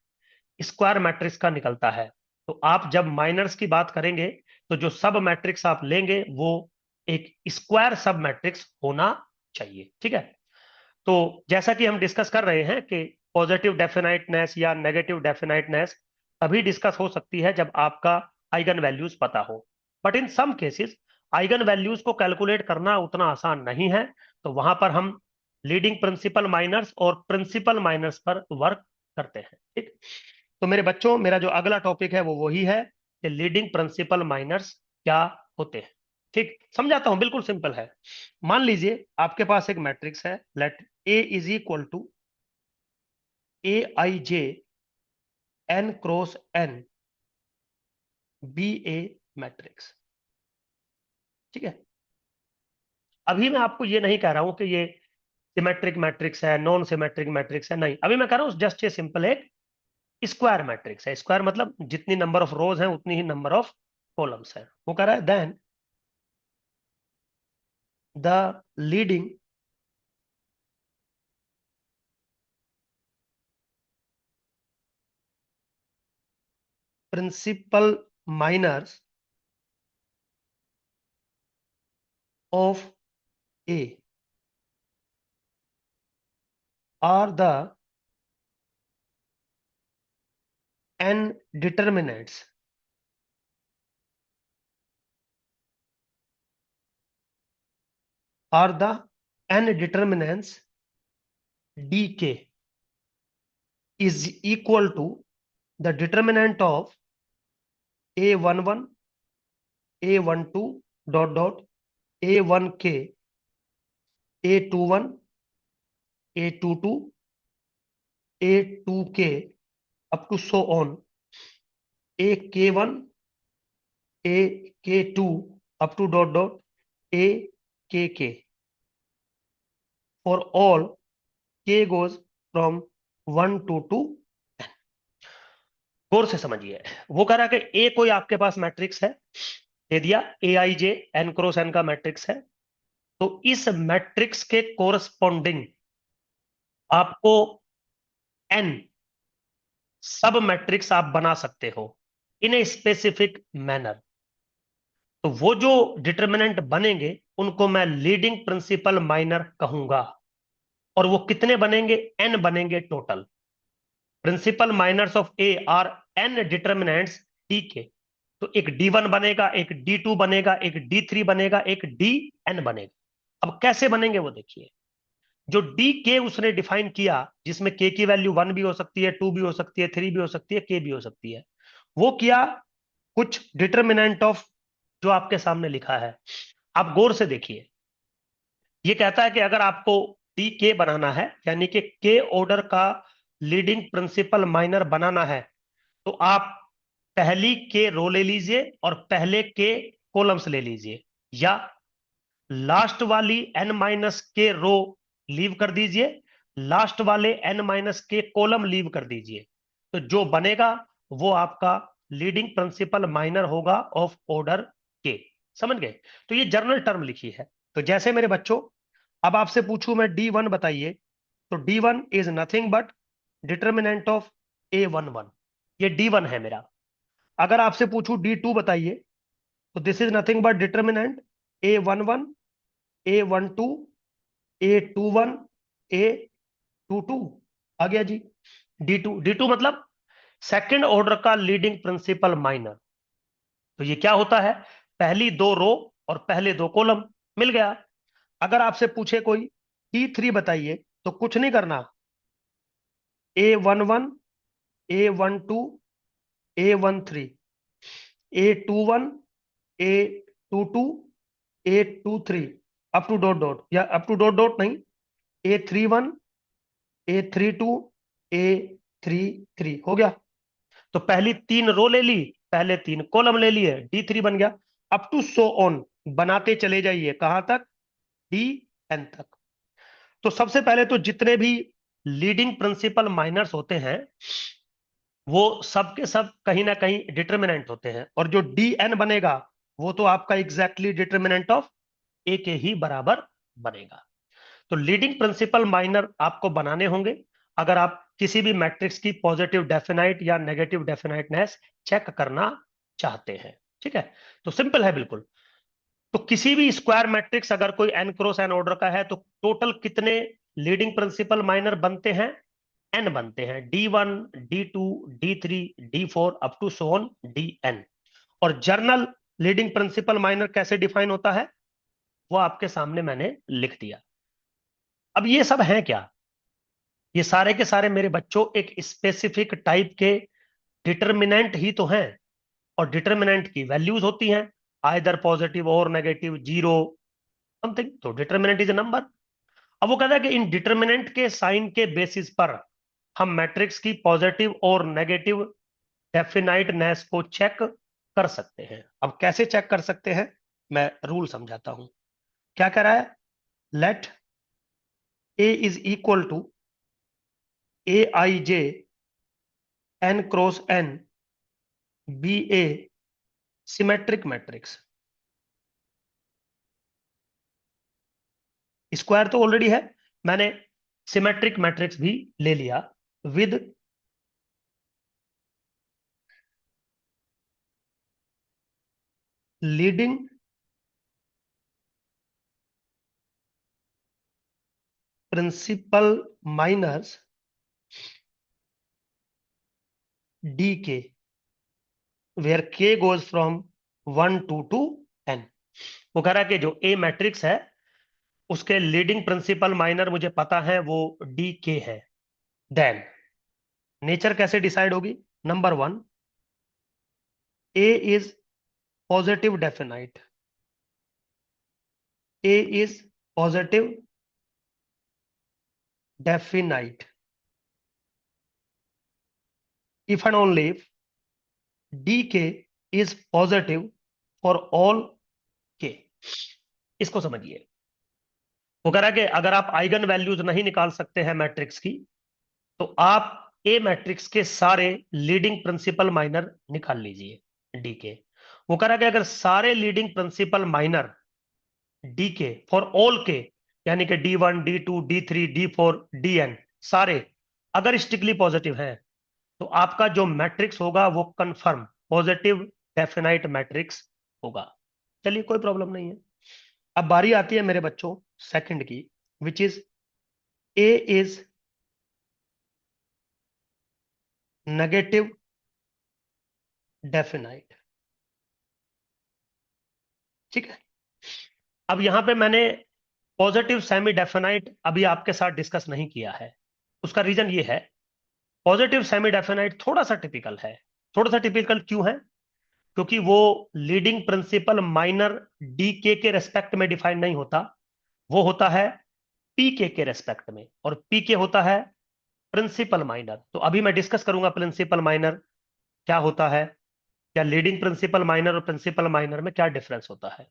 स्क्वायर मैट्रिक्स का निकलता है। तो आप जब माइनर्स की बात करेंगे तो जो सब मैट्रिक्स आप लेंगे वो एक स्क्वायर सब मैट्रिक्स होना चाहिए। ठीक है, तो जैसा कि हम डिस्कस कर रहे हैं कि पॉजिटिव डेफिनाइटनेस या नेगेटिव डेफिनाइटनेस तभी डिस्कस हो सकती है जब आपका आइगन वैल्यूज पता हो। But in some cases eigenvalues को कैलकुलेट करना उतना आसान नहीं है, तो वहां पर हम लीडिंग प्रिंसिपल माइनर्स और प्रिंसिपल माइनर्स पर वर्क करते हैं। ठीक, तो मेरे बच्चों मेरा जो अगला टॉपिक है वो वही है कि लीडिंग प्रिंसिपल माइनर्स क्या होते हैं। ठीक, समझाता हूं, बिल्कुल सिंपल है। मान लीजिए आपके पास एक मैट्रिक्स है, let A is equal to A I J N cross N be a matrix. ठीक है, अभी मैं आपको ये नहीं कह रहा हूं कि ये सिमेट्रिक मैट्रिक्स है, नॉन सिमेट्रिक मैट्रिक्स है, नहीं, अभी मैं कह रहा हूं जस्ट ये सिंपल एक स्क्वायर मैट्रिक्स है। स्क्वायर मतलब जितनी नंबर ऑफ रोज हैं उतनी ही नंबर ऑफ कॉलम्स है। वो कह रहा है then the leading principal minors of A are the n determinants are the n determinants dk is equal to the determinant of a11 a12 dot dot a1k a21 a22 a2k up to so on ak1 ak2 up to dot dot akk for all k goes from 1 to 2। गौर से समझिए, वो कह रहा है कि ए कोई आपके पास matrix है, दे दिया ए I J N cross N का मैट्रिक्स है, तो इस मैट्रिक्स के कोरस्पॉन्डिंग आपको एन सब मैट्रिक्स आप बना सकते हो इन ए स्पेसिफिक मैनर। तो वो जो डिटर्मिनेंट बनेंगे उनको मैं लीडिंग प्रिंसिपल माइनर कहूंगा। और वो कितने बनेंगे? एन बनेंगे टोटल। Principal minors of A are N determinants D K. तो एक D1 बनेगा, एक D2 बनेगा, एक D3 बनेगा, एक DN बनेगा। अब कैसे बनेंगे वो देखिए। जो डी के उसने डिफाइन किया, जिसमें के की वैल्यू 1 भी हो सकती है, 2 भी हो सकती है, 3 भी हो सकती है, के भी हो सकती है, वो किया कुछ डिटर्मिनेंट ऑफ जो आपके सामने लिखा है। आप गौर से देखिए, ये कहता है कि अगर आपको डी के बनाना है, यानी कि के ऑर्डर का लीडिंग प्रिंसिपल माइनर बनाना है, तो आप पहली के रो ले लीजिए और पहले के कॉलम्स ले लीजिए, या लास्ट वाली एन माइनस के रो लीव कर दीजिए, लास्ट वाले एन माइनस के कॉलम लीव कर दीजिए। तो जो बनेगा वो आपका लीडिंग प्रिंसिपल माइनर होगा ऑफ ऑर्डर के। समझ गए? तो ये जर्नल टर्म लिखी है। तो जैसे मेरे बच्चों, अब आपसे पूछूं मैं D1 बताइए, तो D1 is nothing but determinant of A11। ये D1 है मेरा। अगर आपसे पूछूं D2 बताइए, तो this is nothing but determinant A11, A12, A21, A22 आ गया जी। D2 मतलब सेकंड ऑर्डर का लीडिंग प्रिंसिपल माइनर। तो ये क्या होता है, पहली दो रो और पहले दो कॉलम मिल गया। अगर आपसे पूछे कोई T3 बताइए, तो कुछ नहीं करना, A11, A12, A13, A21, A22, A23, up to dot dot, या अप टू डॉट डॉट नहीं, A31, A32, A33 हो गया। तो पहली तीन रो ले ली, पहले तीन कॉलम ले लिए, D3 बन गया। अप टू सो ऑन बनाते चले जाइए, कहां तक, DN तक। तो सबसे पहले तो जितने भी लीडिंग प्रिंसिपल माइनर्स होते हैं, वो सब के सब कहीं ना कहीं डिटर्मिनेंट होते हैं, और जो DN बनेगा वो तो आपका एग्जैक्टली डिटर्मिनेंट ऑफ A के ही बराबर बनेगा। तो लीडिंग प्रिंसिपल माइनर आपको बनाने होंगे अगर आप किसी भी मैट्रिक्स की पॉजिटिव डेफिनाइट या नेगेटिव डेफिनाइटनेस चेक करना चाहते हैं। ठीक है, तो सिंपल है बिल्कुल। तो किसी भी स्क्वायर मैट्रिक्स अगर कोई n क्रॉस n ऑर्डर का है, तो टोटल कितने लीडिंग प्रिंसिपल माइनर बनते हैं, n बनते हैं, D1, D2, D3, D4 up to so on DN। और जर्नल लीडिंग प्रिंसिपल माइनर कैसे डिफाइन होता है, वो आपके सामने मैंने लिख दिया। अब ये सब है क्या, ये सारे के सारे मेरे बच्चों एक स्पेसिफिक टाइप के डिटर्मिनेंट ही तो हैं, और डिटर्मिनेंट की वैल्यूज होती हैं, आइदर पॉजिटिव और नेगेटिव, जीरो, समथिंग। तो डिटर्मिनेंट इज अ नंबर। अब वो कहता है कि इन डिटर्मिनेंट के साइन के बेसिस पर हम मैट्रिक्स की पॉजिटिव और नेगेटिव डेफिनाइटनेस को चेक कर सकते हैं। अब कैसे चेक कर सकते हैं, मैं रूल समझाता हूं। क्या कह रहा है, let A is equal to AIJ n cross n be a symmetric matrix. Square तो ऑलरेडी है, मैंने सिमेट्रिक मैट्रिक्स भी ले लिया with leading principal minus D K, where K goes from 1 to n। वो कह रहा है कि जो ए मैट्रिक्स है उसके लीडिंग प्रिंसिपल माइनर मुझे पता है, वो डी के है। देन नेचर कैसे डिसाइड होगी, number one, A is positive definite, A is positive definite if and only if dk is positive for all k। इसको समझिए, वो कह रहा है कि अगर आप आइगन वैल्यूज नहीं निकाल सकते हैं मैट्रिक्स की, तो आप ए मैट्रिक्स के सारे लीडिंग प्रिंसिपल माइनर निकाल लीजिए डी के। वो कह रहा है कि अगर सारे लीडिंग प्रिंसिपल माइनर डी के फॉर ऑल के, यानी कि D1, D2, D3, D4, DN सारे अगर स्ट्रिक्टली पॉजिटिव हैं, तो आपका जो मैट्रिक्स होगा वो कंफर्म पॉजिटिव डेफिनाइट मैट्रिक्स होगा। चलिए, कोई प्रॉब्लम नहीं है। अब बारी आती है मेरे बच्चों सेकंड की, which is a is negative definite. ठीक है, अब यहां पे मैंने पॉजिटिव सेमी डेफिनाइट अभी आपके साथ डिस्कस नहीं किया है। उसका रीजन ये है, पॉजिटिव सेमी डेफिनाइट थोड़ा सा टिपिकल है। थोड़ा सा टिपिकल क्यों है, क्योंकि वो लीडिंग प्रिंसिपल माइनर डी के रेस्पेक्ट में डिफाइन नहीं होता, वो होता है पी के रेस्पेक्ट में, और पी के होता है प्रिंसिपल माइनर। तो अभी मैं डिस्कस करूंगा प्रिंसिपल माइनर क्या होता है, या लीडिंग प्रिंसिपल माइनर और प्रिंसिपल माइनर में क्या डिफरेंस होता है।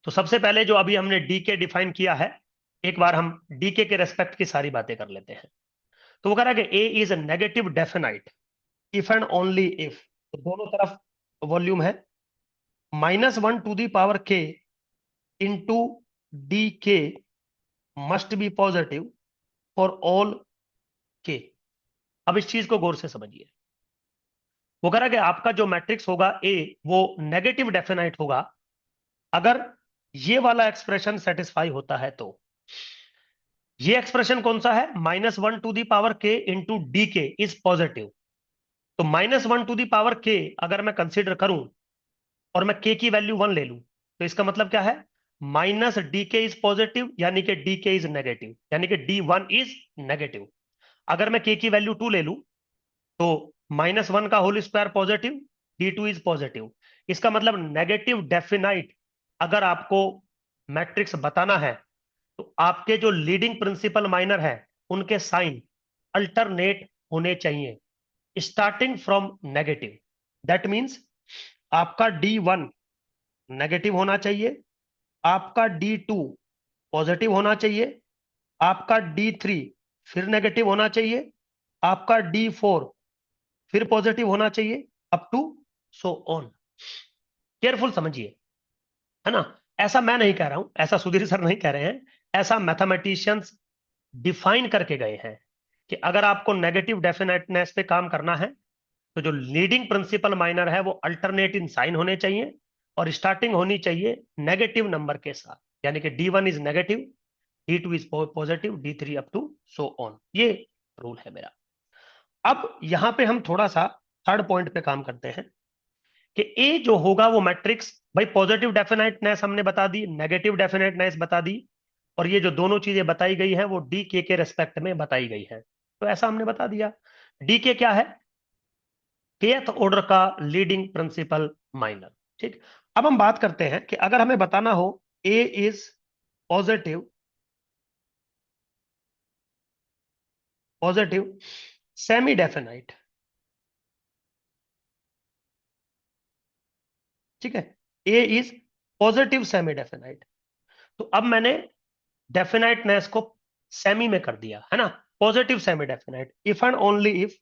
तो सबसे पहले जो अभी हमने डी के डिफाइन किया है, एक बार हम डी के रेस्पेक्ट की सारी बातें कर लेते हैं। तो वो कह रहा है कि A is a negative definite if and only if, तो दोनों तरफ वॉल्यूम है, -1 to the power k into dk must be positive for all k। अब इस चीज को गौर से समझिए, वो कह रहा है कि आपका जो मैट्रिक्स होगा ए वो नेगेटिव डेफिनाइट होगा अगर ये वाला एक्सप्रेशन सेटिस्फाई होता है। तो ये एक्सप्रेशन कौन सा है? -1 टू दी पावर के इंटू डी के इज पॉजिटिव। तो -1 टू दी पावर के अगर मैं कंसीडर करूं और मैं के की वैल्यू 1 ले लूं तो इसका मतलब क्या है? माइनस डी के इज पॉजिटिव, यानी कि डी के इज नेगेटिव, यानी कि D1 इज नेगेटिव। अगर मैं के की वैल्यू 2 ले लूं तो -1 का whole square positive, D2 is positive. इसका मतलब नेगेटिव डेफिनाइट अगर आपको मैट्रिक्स बताना है तो आपके जो लीडिंग प्रिंसिपल माइनर है उनके साइन अल्टरनेट होने चाहिए starting from negative. That means आपका D1 नेगेटिव होना चाहिए, आपका D2 पॉजिटिव होना चाहिए, आपका D3 फिर नेगेटिव होना चाहिए, आपका D4 फिर पॉजिटिव होना चाहिए, up to so on. Careful समझिए, है ना? ऐसा मैं नहीं कह रहा हूं, ऐसा सुधीर सर नहीं कह रहे हैं, ऐसा मैथमेटिशियंस डिफाइन करके गए हैं कि अगर आपको नेगेटिव डेफिनेटनेस पे काम करना है तो जो लीडिंग प्रिंसिपल माइनर है वो अल्टरनेट इन साइन होने चाहिए और स्टार्टिंग होनी चाहिए नेगेटिव नंबर के साथ, यानी कि D1 is negative, D2 is positive, D3 up to so on. ये रूल है मेरा। अब यहां पे हम थोड़ा सा थर्ड पॉइंट पे काम करते हैं कि ए जो होगा वो मैट्रिक्स, भाई पॉजिटिव डेफिनेटनेस हमने बता दी, नेगेटिव डेफिनेटनेस बता दी, और ये जो दोनों चीजें बताई गई है वो डी के रेस्पेक्ट में बताई गई है। तो ऐसा हमने बता दिया। डी के क्या है? केथ ऑर्डर का लीडिंग प्रिंसिपल माइनर। ठीक। अब हम बात करते हैं कि अगर हमें बताना हो A is positive, positive semi definite, ठीक है, A is positive semi definite. तो अब मैंने डेफिनाइटनेस को सेमी में कर दिया, है ना? Positive semi definite if and only if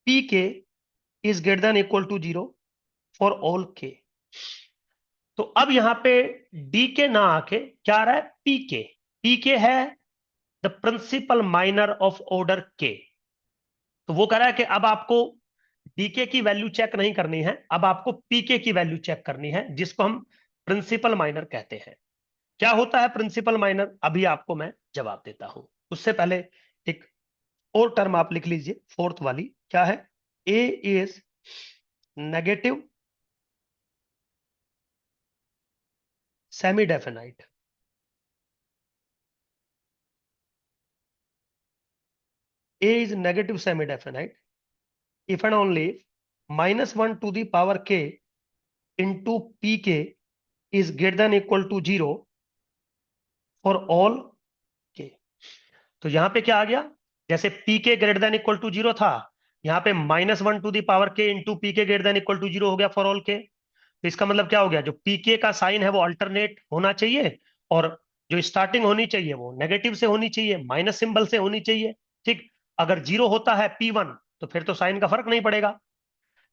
P K is greater than equal to 0 for all K. तो अब यहां पे डी के ना आके क्या आ रहा है? पी के। पी के है the principal minor of order K. तो वो कह रहा है कि अब आपको डीके की वैल्यू चेक नहीं करनी है, अब आपको पीके की वैल्यू चेक करनी है, जिसको हम प्रिंसिपल माइनर कहते हैं। क्या होता है प्रिंसिपल माइनर? अभी आपको मैं जवाब देता हूं। उससे पहले एक और टर्म आप लिख लीजिए, फोर्थ वाली क्या है? A is negative semi definite. A is negative semi definite if and only if -1 to the power k into pk is greater than equal to 0 for all k। तो यहां पे क्या आ गया? जैसे pk greater than equal to 0 था, यहां पे -1 to the power k into pk greater than equal to 0 हो गया फॉर ऑल के। तो इसका मतलब क्या हो गया? जो pk का साइन है वो अल्टरनेट होना चाहिए और जो स्टार्टिंग होनी चाहिए वो नेगेटिव से होनी चाहिए, माइनस सिंबल से होनी चाहिए। ठीक। अगर 0 होता है P1 तो फिर तो साइन का फर्क नहीं पड़ेगा।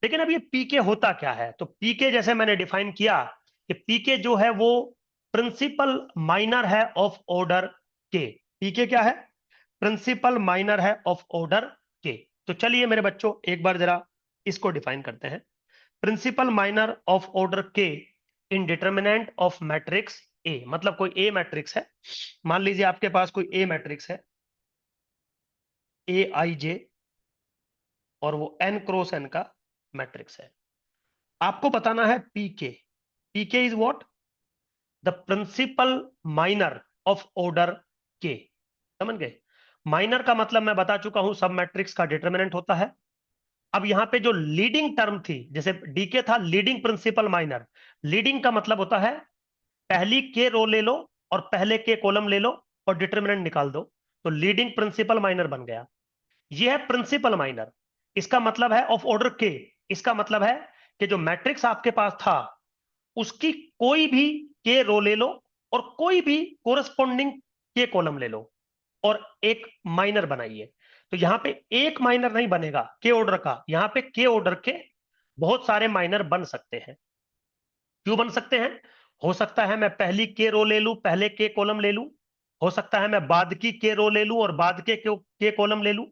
लेकिन अब ये पीके होता क्या है? तो पीके जैसे मैंने डिफाइन किया कि पीके जो है वो प्रिंसिपल माइनर है ऑफ ऑर्डर के। पीके क्या है? प्रिंसिपल माइनर है ऑफ ऑर्डर के। तो चलिए मेरे बच्चों एक बार जरा इसको डिफाइन करते हैं। प्रिंसिपल माइनर ऑफ ऑर्डर के इन डिटर्मिनेंट ऑफ मैट्रिक्स ए, मतलब कोई ए मैट्रिक्स है, मान लीजिए आपके पास कोई ए मैट्रिक्स है ए आई जे, और वो n क्रॉस n का मैट्रिक्स है। आपको बताना है P K. P K is what? The principal minor of order K. समझ गए? माइनर का मतलब मैं बता चुका हूं, सब मैट्रिक्स का डिटरमिनेंट होता है। अब यहां पे जो लीडिंग टर्म थी, जैसे डीके था लीडिंग प्रिंसिपल माइनर, लीडिंग का मतलब होता है पहली के रो ले लो और पहले के कॉलम ले लो और डिटरमिनेंट निकाल दो, तो लीडिंग प्रिंसिपल माइनर बन गया। ये है प्रिंसिपल माइनर। इसका मतलब है ऑफ ऑर्डर के, इसका मतलब है कि जो मैट्रिक्स आपके पास था उसकी कोई भी के रो ले लो और कोई भी कोरस्पॉन्डिंग के कॉलम ले लो और एक माइनर बनाइए। तो यहां पे एक माइनर नहीं बनेगा के ऑर्डर का, यहां पे के ऑर्डर के बहुत सारे माइनर बन सकते हैं। क्यों बन सकते हैं? हो सकता है मैं पहली के रो ले लूं, पहले के कॉलम ले लूं। हो सकता है मैं बाद की के रो ले लूं और बाद के कॉलम ले लूं।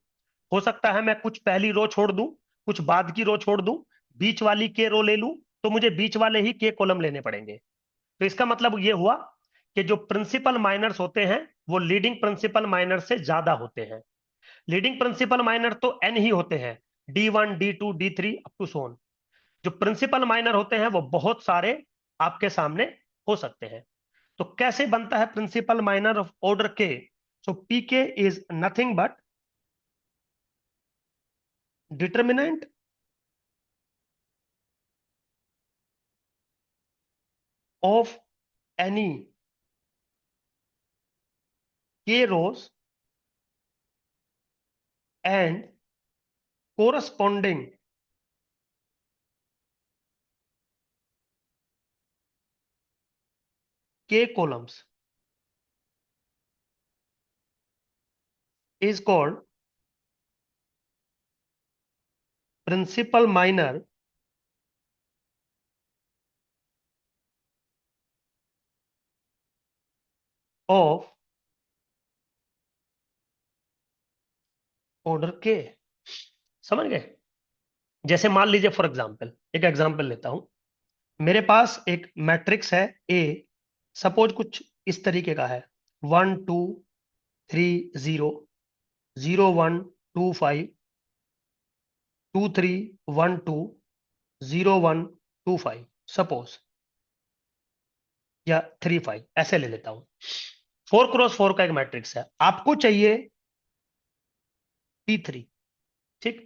हो सकता है मैं कुछ पहली रो छोड़ दूं, कुछ बाद की रो छोड़ दूं, बीच वाली के रो ले लूं, तो मुझे बीच वाले ही के कॉलम लेने पड़ेंगे। तो इसका मतलब ये हुआ कि जो प्रिंसिपल माइनर्स होते हैं वो लीडिंग प्रिंसिपल माइनर से ज्यादा होते हैं। लीडिंग प्रिंसिपल माइनर तो एन ही होते हैं, D1 D2 D3 up to सोन। जो प्रिंसिपल माइनर होते हैं वो बहुत सारे आपके सामने हो सकते हैं। तो कैसे बनता है प्रिंसिपल माइनर ऑफ ऑर्डर के? सो P K is nothing but determinant of any के रोज एंड कोरस्पॉन्डिंग के columns is called principal minor of order K. समझ गए? जैसे मान लीजिए फॉर एग्जांपल, एक एग्जांपल लेता हूं। मेरे पास एक मैट्रिक्स है ए, सपोज कुछ इस तरीके का है, 1 2 3 0 0 1 2 5 2 3 1 2 0 1 2 5, सपोज, या 3 5, ऐसे ले लेता हूं। 4x4 का एक मैट्रिक्स है, आपको चाहिए P3। ठीक,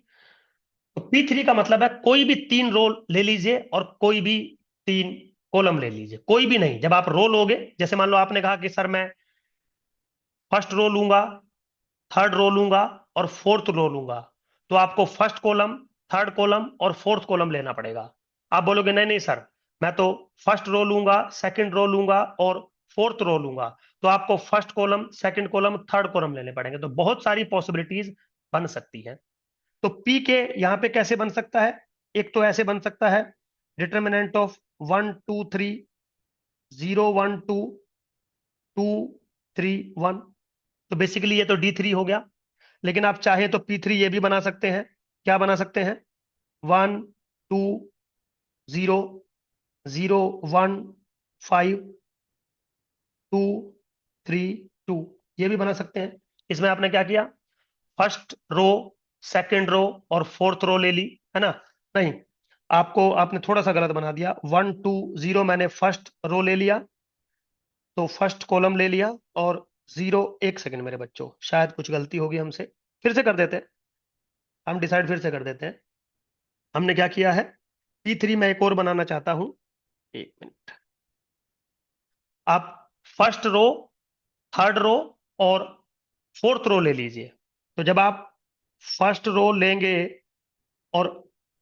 तो P3 का मतलब है कोई भी 3 रो ले लीजिए और कोई भी 3 कॉलम ले लीजिए। कोई भी नहीं, जब आप रो लोगे, जैसे मान लो आपने कहा कि सर मैं फर्स्ट रो लूंगा, थर्ड रो लूंगा और फोर्थ रो लूंगा, तो आपको फर्स्ट कॉलम, थर्ड कॉलम और फोर्थ कॉलम लेना पड़ेगा। आप बोलोगे नहीं नहीं सर, मैं तो फर्स्ट रो लूंगा, सेकंड रो लूंगा और फोर्थ रो लूंगा, तो आपको first column, second column, third column लेने पड़ेंगे। तो बहुत सारी पॉसिबिलिटीज बन सकती है। तो पी के यहां पे कैसे बन सकता है? एक तो ऐसे बन सकता है, डिटर्मिनेंट ऑफ 1 2 3 0 1 2 2 3 1। तो बेसिकली ये तो D3 हो गया, लेकिन आप चाहे तो P3 ये भी बना सकते हैं। क्या बना सकते हैं? 1 2 0 0 1 5 2 3 2, ये भी बना सकते हैं। इसमें आपने क्या किया, फर्स्ट रो, सेकंड रो और फोर्थ रो ले ली, है ना? नहीं, आपने थोड़ा सा गलत बना दिया। 1 2 0 मैंने फर्स्ट रो ले लिया, तो फर्स्ट कॉलम ले लिया, और 0, एक सेकंड मेरे बच्चों, शायद कुछ गलती होगी हमसे, फिर से कर देते हैं, हम डिसाइड फिर से कर देते हैं। हमने क्या किया है, P3 मैं एक और बनाना चाहता हूं, एक मिनट। आप फर्स्ट रो, थर्ड रो और फोर्थ रो ले लीजिए। तो जब आप फर्स्ट रो लेंगे और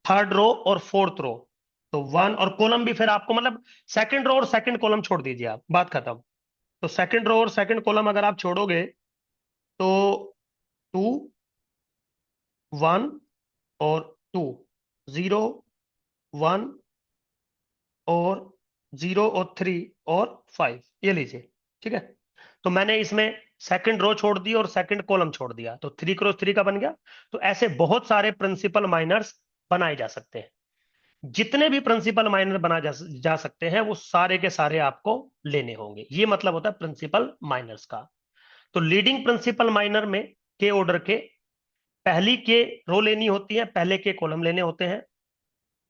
थर्ड रो और फोर्थ रो, तो वन, और कॉलम भी फिर आपको मतलब सेकंड रो और सेकंड कॉलम छोड़ दीजिए, आप बात खत्म। तो सेकंड रो और सेकंड कॉलम अगर आप छोड़ोगे, तो 2 1 और 2 0 1 और 0 और 3 और 5, ये लीजिए। ठीक है, तो मैंने इसमें सेकंड रो छोड़ दी और सेकंड कॉलम छोड़ दिया, तो 3x3 का बन गया। तो ऐसे बहुत सारे प्रिंसिपल माइनर्स बनाए जा सकते हैं। जितने भी प्रिंसिपल माइनर जा सकते हैं वो सारे के सारे आपको लेने होंगे। ये मतलब होता है प्रिंसिपल माइनर्स का। तो लीडिंग प्रिंसिपल माइनर में के ऑर्डर के पहली के रो लेनी होती है, पहले के कॉलम लेने होते हैं।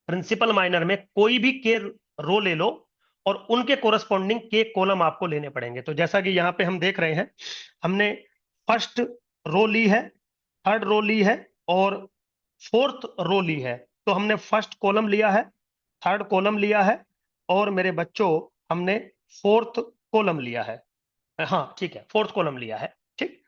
प्रिंसिपल माइनर में कोई भी के रो ले लो और उनके कोरस्पॉन्डिंग के कॉलम आपको लेने पड़ेंगे। तो जैसा कि यहां पे हम देख रहे हैं, हमने फर्स्ट रो ली है, थर्ड रो ली है और फोर्थ रो ली है। तो हमने फर्स्ट कॉलम लिया है, थर्ड कॉलम लिया है, और मेरे बच्चों हमने फोर्थ कॉलम लिया है। हाँ ठीक है, फोर्थ कॉलम लिया है। ठीक,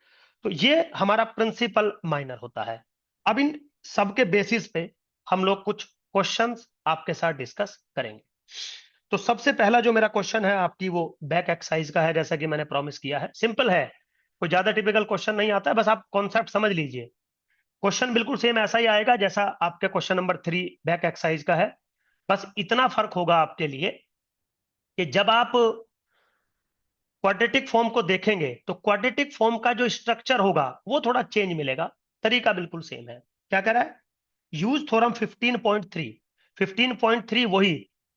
तो ये हमारा प्रिंसिपल माइनर होता है। अब इन सबके बेसिस पे हम लोग कुछ क्वेश्चंस आपके साथ डिस्कस करेंगे। तो सबसे पहला जो मेरा क्वेश्चन है आपकी, वो बैक एक्सरसाइज का है, जैसा कि मैंने प्रॉमिस किया है। सिंपल है, कोई ज्यादा टिपिकल क्वेश्चन नहीं आता है, बस आप कॉन्सेप्ट समझ लीजिए। क्वेश्चन बिल्कुल सेम ऐसा ही आएगा जैसा आपके क्वेश्चन नंबर 3 बैक एक्सरसाइज का है। बस इतना फर्क होगा आपके लिए कि जब आप क्वाड्रेटिक फॉर्म को देखेंगे तो क्वाड्रेटिक फॉर्म का जो स्ट्रक्चर होगा वो थोड़ा चेंज मिलेगा, तरीका बिल्कुल सेम है। क्या कह रहा है? Use theorem 15.3। 15.3 वही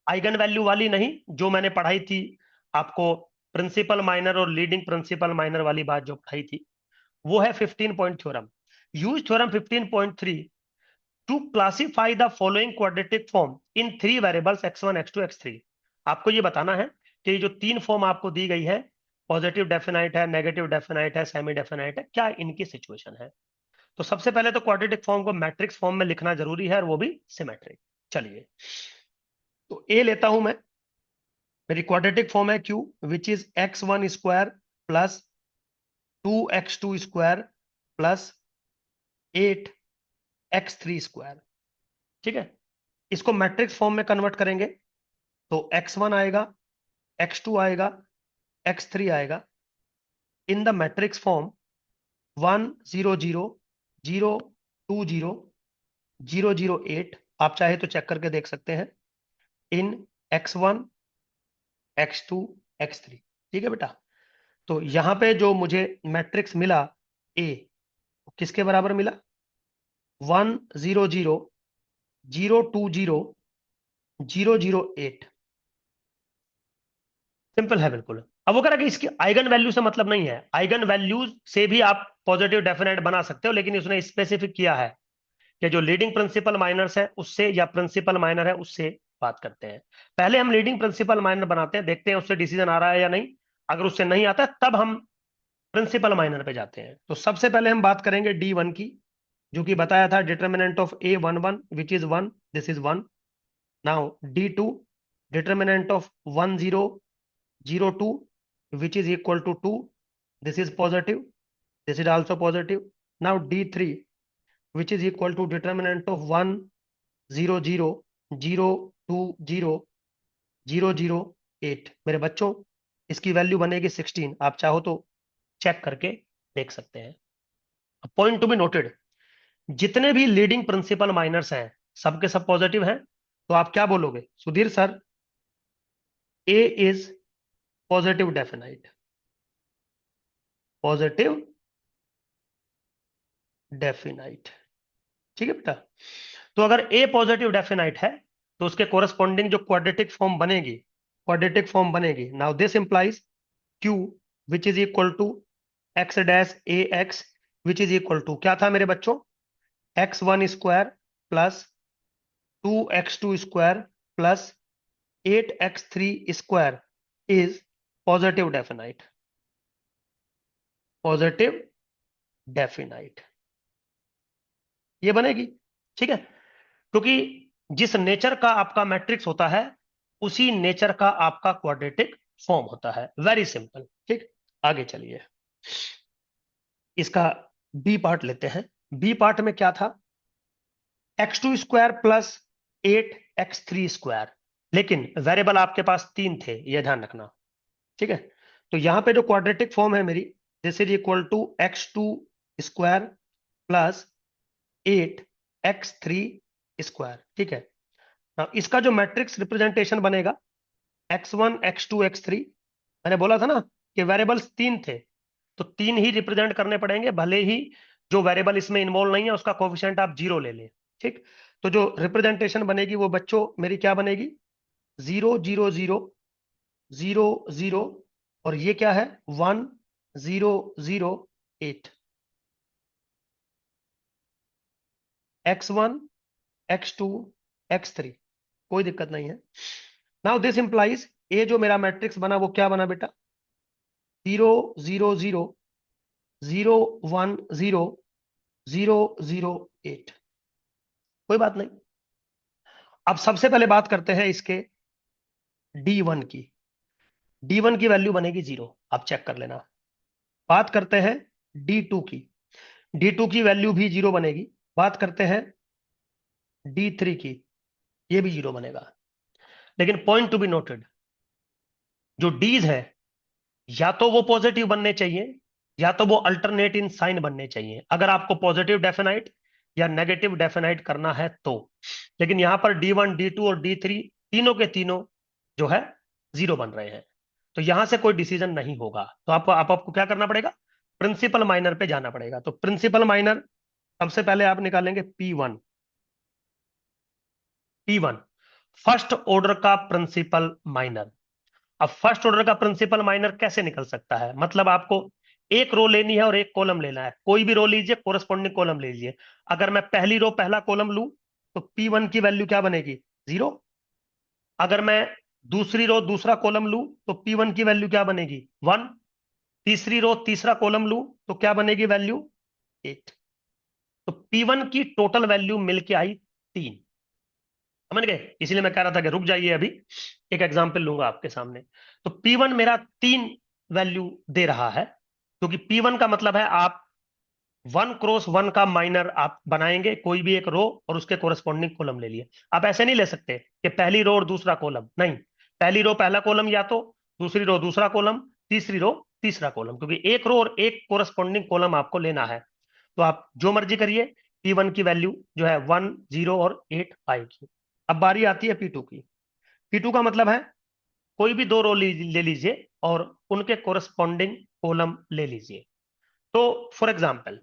आइगन वैल्यू वाली नहीं जो मैंने पढ़ाई थी आपको, प्रिंसिपल माइनर और लीडिंग प्रिंसिपल माइनर वाली बात जो पढ़ाई थी, वो है 15 point theorem. Use theorem 15.3 to classify the following quadratic form in three variables x1 x2 x3। आपको ये बताना है कि ये जो तीन फॉर्म आपको दी गई है, पॉजिटिव डेफिनाइट है, नेगेटिव डेफिनाइट है, सेमी डेफिनाइट है, क्या इनकी सिचुएशन है। तो सबसे पहले तो क्वाड्रेटिक फॉर्म को मैट्रिक्स फॉर्म में लिखना जरूरी है और वो भी सिमेट्रिक। चलिए, तो ए लेता हूं मैं, मेरी क्वाड्रेटिक फॉर्म है Q which is x1 square plus 2x2 square plus 8x3 square. ठीक है, इसको मैट्रिक्स फॉर्म में कन्वर्ट करेंगे तो x1 आएगा, x2 आएगा, x3 आएगा। इन द मैट्रिक्स फॉर्म 1 0 0 0 2 0 0 0 8, आप चाहे तो चेक करके देख सकते हैं, इन x1 x2 x3। ठीक है बेटा, तो यहां पे जो मुझे मैट्रिक्स मिला ए, किसके बराबर मिला, 1 0 0 0 2 0 0 0 8। सिंपल है बिल्कुल। अब वो कह रहा है कि इसकी आइगन वैल्यू से मतलब नहीं है, आइगन वैल्यूज से भी आप पॉजिटिव डेफिनेट बना सकते हो, लेकिन उसने स्पेसिफिक किया है कि जो लीडिंग प्रिंसिपल माइनर्स है उससे, या प्रिंसिपल माइनर है उससे बात करते हैं। पहले हम लीडिंग प्रिंसिपल माइनर बनाते हैं, देखते हैं उससे डिसीजन आ रहा है या नहीं। अगर उससे नहीं आता तब हम प्रिंसिपल माइनर पे जाते हैं। तो सबसे पहले हम बात करेंगे D1 की, जो कि बताया था determinant of A11 which is 1, this is 1। Now D2, determinant of 1 0 0 2 which is equal to 2, this is positive, this is also positive. Now D3 which is equal to determinant of 1 0 0 0 2 0 0 0 8। मेरे बच्चों, इसकी value बनेगी 16, आप चाहो तो check करके देख सकते हैं। पॉइंट टू बी नोटेड, जितने भी लीडिंग प्रिंसिपल माइनर्स हैं सबके सब पॉजिटिव हैं। तो आप क्या बोलोगे Sudhir sir, A is positive definite, positive definite. ठीक है बेटा, तो अगर ए पॉजिटिव डेफिनाइट है तो उसके कोरस्पॉन्डिंग जो क्वाड्रेटिक फॉर्म बनेगी, क्वाड्रेटिक फॉर्म बनेगी। Now this implies Q which is equal to X dash A X which is equal to क्या था मेरे बच्चों, x1 square plus 2x2 square plus 8x3 square is positive definite, positive definite, ये बनेगी। ठीक है, क्योंकि जिस नेचर का आपका मैट्रिक्स होता है उसी नेचर का आपका क्वाड्रेटिक फॉर्म होता है। Very simple. ठीक, आगे चलिए, इसका बी पार्ट लेते हैं। बी पार्ट में क्या था, x2 square plus 8x3 square, लेकिन वेरिएबल आपके पास तीन थे, यह ध्यान रखना। ठीक है, तो यहां पे जो क्वाड्रेटिक फॉर्म है मेरी, this is equal to x2 square plus 8x3 square. ठीक है, अब इसका जो मैट्रिक्स रिप्रेजेंटेशन बनेगा x1 x2 x3, मैंने बोला था ना कि वेरिएबल्स तीन थे, तो तीन ही रिप्रेजेंट करने पड़ेंगे, भले ही जो वेरिएबल इसमें इन्वॉल्व नहीं है उसका कोफिशिएंट आप जीरो ले लें। ठीक, तो जो रिप्रेजेंटेशन बनेगी वो बच्चों मेरी क्या बनेगी, 0 0 0 0 0, और ये क्या है, 1 0 0 8। x1 x2 x3, कोई दिक्कत नहीं है। नाउ दिस इंप्लाइज ए जो मेरा मैट्रिक्स बना वो क्या बना बेटा, 0 0 0 0 1 0 0 0 8। कोई बात नहीं। अब सबसे पहले बात करते हैं इसके D1 की। D1 की वैल्यू बनेगी 0, आप चेक कर लेना। बात करते हैं D2 की, D2 की वैल्यू भी 0 बनेगी। बात करते हैं D3 की, ये भी 0 बनेगा। लेकिन पॉइंट टू बी नोटेड, जो डीज है या तो वो पॉजिटिव बनने चाहिए या तो वो अल्टरनेट इन साइन बनने चाहिए, अगर आपको पॉजिटिव डेफिनाइट या नेगेटिव डेफिनाइट करना है तो। लेकिन यहां पर D1 D2 और D3 तीनों के तीनों जो है 0 बन रहे हैं, तो यहां से कोई डिसीजन नहीं होगा। तो आपको क्या करना पड़ेगा, प्रिंसिपल माइनर पे जाना पड़ेगा। तो प्रिंसिपल माइनर सबसे पहले आप निकालेंगे P1, P1 फर्स्ट ऑर्डर का प्रिंसिपल माइनर। अब फर्स्ट ऑर्डर का प्रिंसिपल माइनर कैसे निकल सकता है, मतलब आपको एक रो लेनी है और एक कॉलम लेना है, कोई भी रो लीजिए, कोरस्पॉन्डिंग कॉलम ले लीजिए। अगर मैं पहली रो पहला कॉलम लूं तो P1 की वैल्यू क्या बनेगी, 0। अगर मैं दूसरी रो दूसरा कॉलम लूं तो P1 की वैल्यू क्या बनेगी, 1। तीसरी रो तीसरा कॉलम लूं तो क्या बनेगी वैल्यू, 8। तो P1 की टोटल वैल्यू मिलके आई 3। समझ गए, इसलिए मैं कह रहा था कि रुक जाइए, अभी एक एग्जांपल लूंगा आपके सामने। तो P1 मेरा 3 वैल्यू दे रहा है, क्योंकि P1 का मतलब है आप 1 क्रॉस 1 का माइनर आप बनाएंगे, कोई भी एक रो और उसके कोरस्पॉन्डिंग कॉलम ले लिए। आप ऐसे नहीं ले सकते कि पहली रो और दूसरा कॉलम, नहीं, पहली रो पहला कॉलम या तो, दूसरी रो दूसरा कॉलम, तीसरी रो तीसरा कॉलम, क्योंकि एक रो और एक कोरस्पॉन्डिंग कॉलम आपको लेना है। तो आप जो मर्जी करिए, P1 की वैल्यू जो है 1, 0 और 8 आएगी। अब बारी आती है P2 की। P2 का मतलब है कोई भी दो रो ले लीजिए और उनके कोरस्पॉन्डिंग कॉलम ले लीजिए। तो फॉर एग्जाम्पल,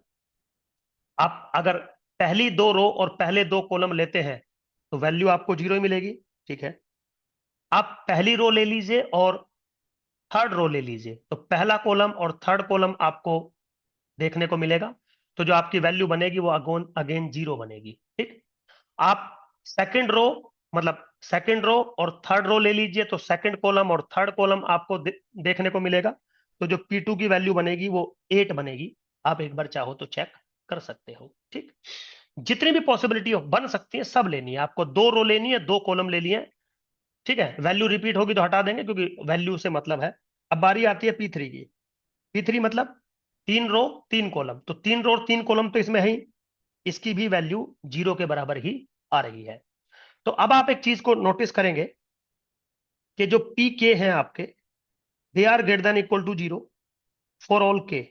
आप अगर पहली दो रो और पहले दो कॉलम लेते हैं तो वैल्यू आपको 0 ही मिलेगी, ठीक है। आप पहली रो ले लीजिए और थर्ड रो ले लीजिए, तो पहला कॉलम और थर्ड कॉलम आपको देखने को मिलेगा, तो जो आपकी वैल्यू बनेगी वो अगोन अगेन 0 बनेगी, ठीक। आप सेकंड रो, मतलब सेकंड रो और थर्ड रो ले लीजिए, तो सेकंड कॉलम और थर्ड कॉलम आपको देखने को मिलेगा, तो जो P2 की वैल्यू बनेगी वो 8 बनेगी। आप एक बार चाहो तो चेक कर सकते हो, ठीक। जितनी भी पॉसिबिलिटी हो बन सकती है सब लेनी है आपको, दो रो लेनी है, दो कॉलम ले लिए, ठीक है। वैल्यू रिपीट होगी तो हटा देंगे, क्योंकि वैल्यू से मतलब है। अब बारी आती है P3 की। P3 मतलब 3 रो 3 कॉलम, तो 3 रो और 3 कॉलम तो इसमें है ही, इसकी भी वैल्यू 0 के बराबर ही आ रही है। तो अब आप एक चीज को नोटिस करेंगे कि जो पी के हैं आपके, they are greater than equal to 0 for all K.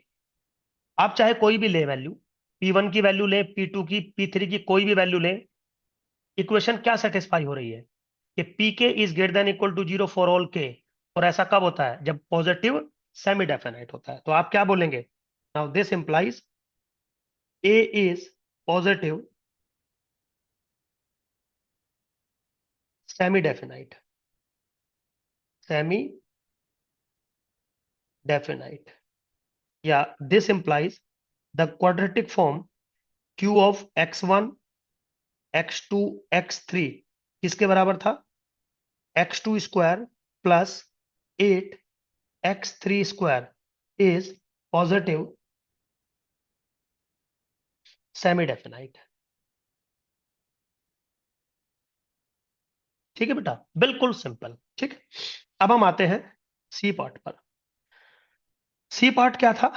आप चाहे कोई भी ले वैल्यू, P1 की वैल्यू लें, P2 की, P3 की, कोई भी वैल्यू लें, इक्वेशन क्या सेटिस्फाई हो रही है कि P K is greater than equal to 0 for all K. और ऐसा कब होता है, जब पॉजिटिव सेमी डेफिनेट होता है। तो आप क्या बोलेंगे, now this implies A is positive semi definite, semi definite, या this implies the quadratic form Q of x1 x2 x3 किसके बराबर था, x2 square plus 8 x3 square is positive semi definite. ठीक है बेटा, बिल्कुल सिंपल, ठीक। अब हम आते हैं सी पार्ट पर। सी पार्ट क्या था,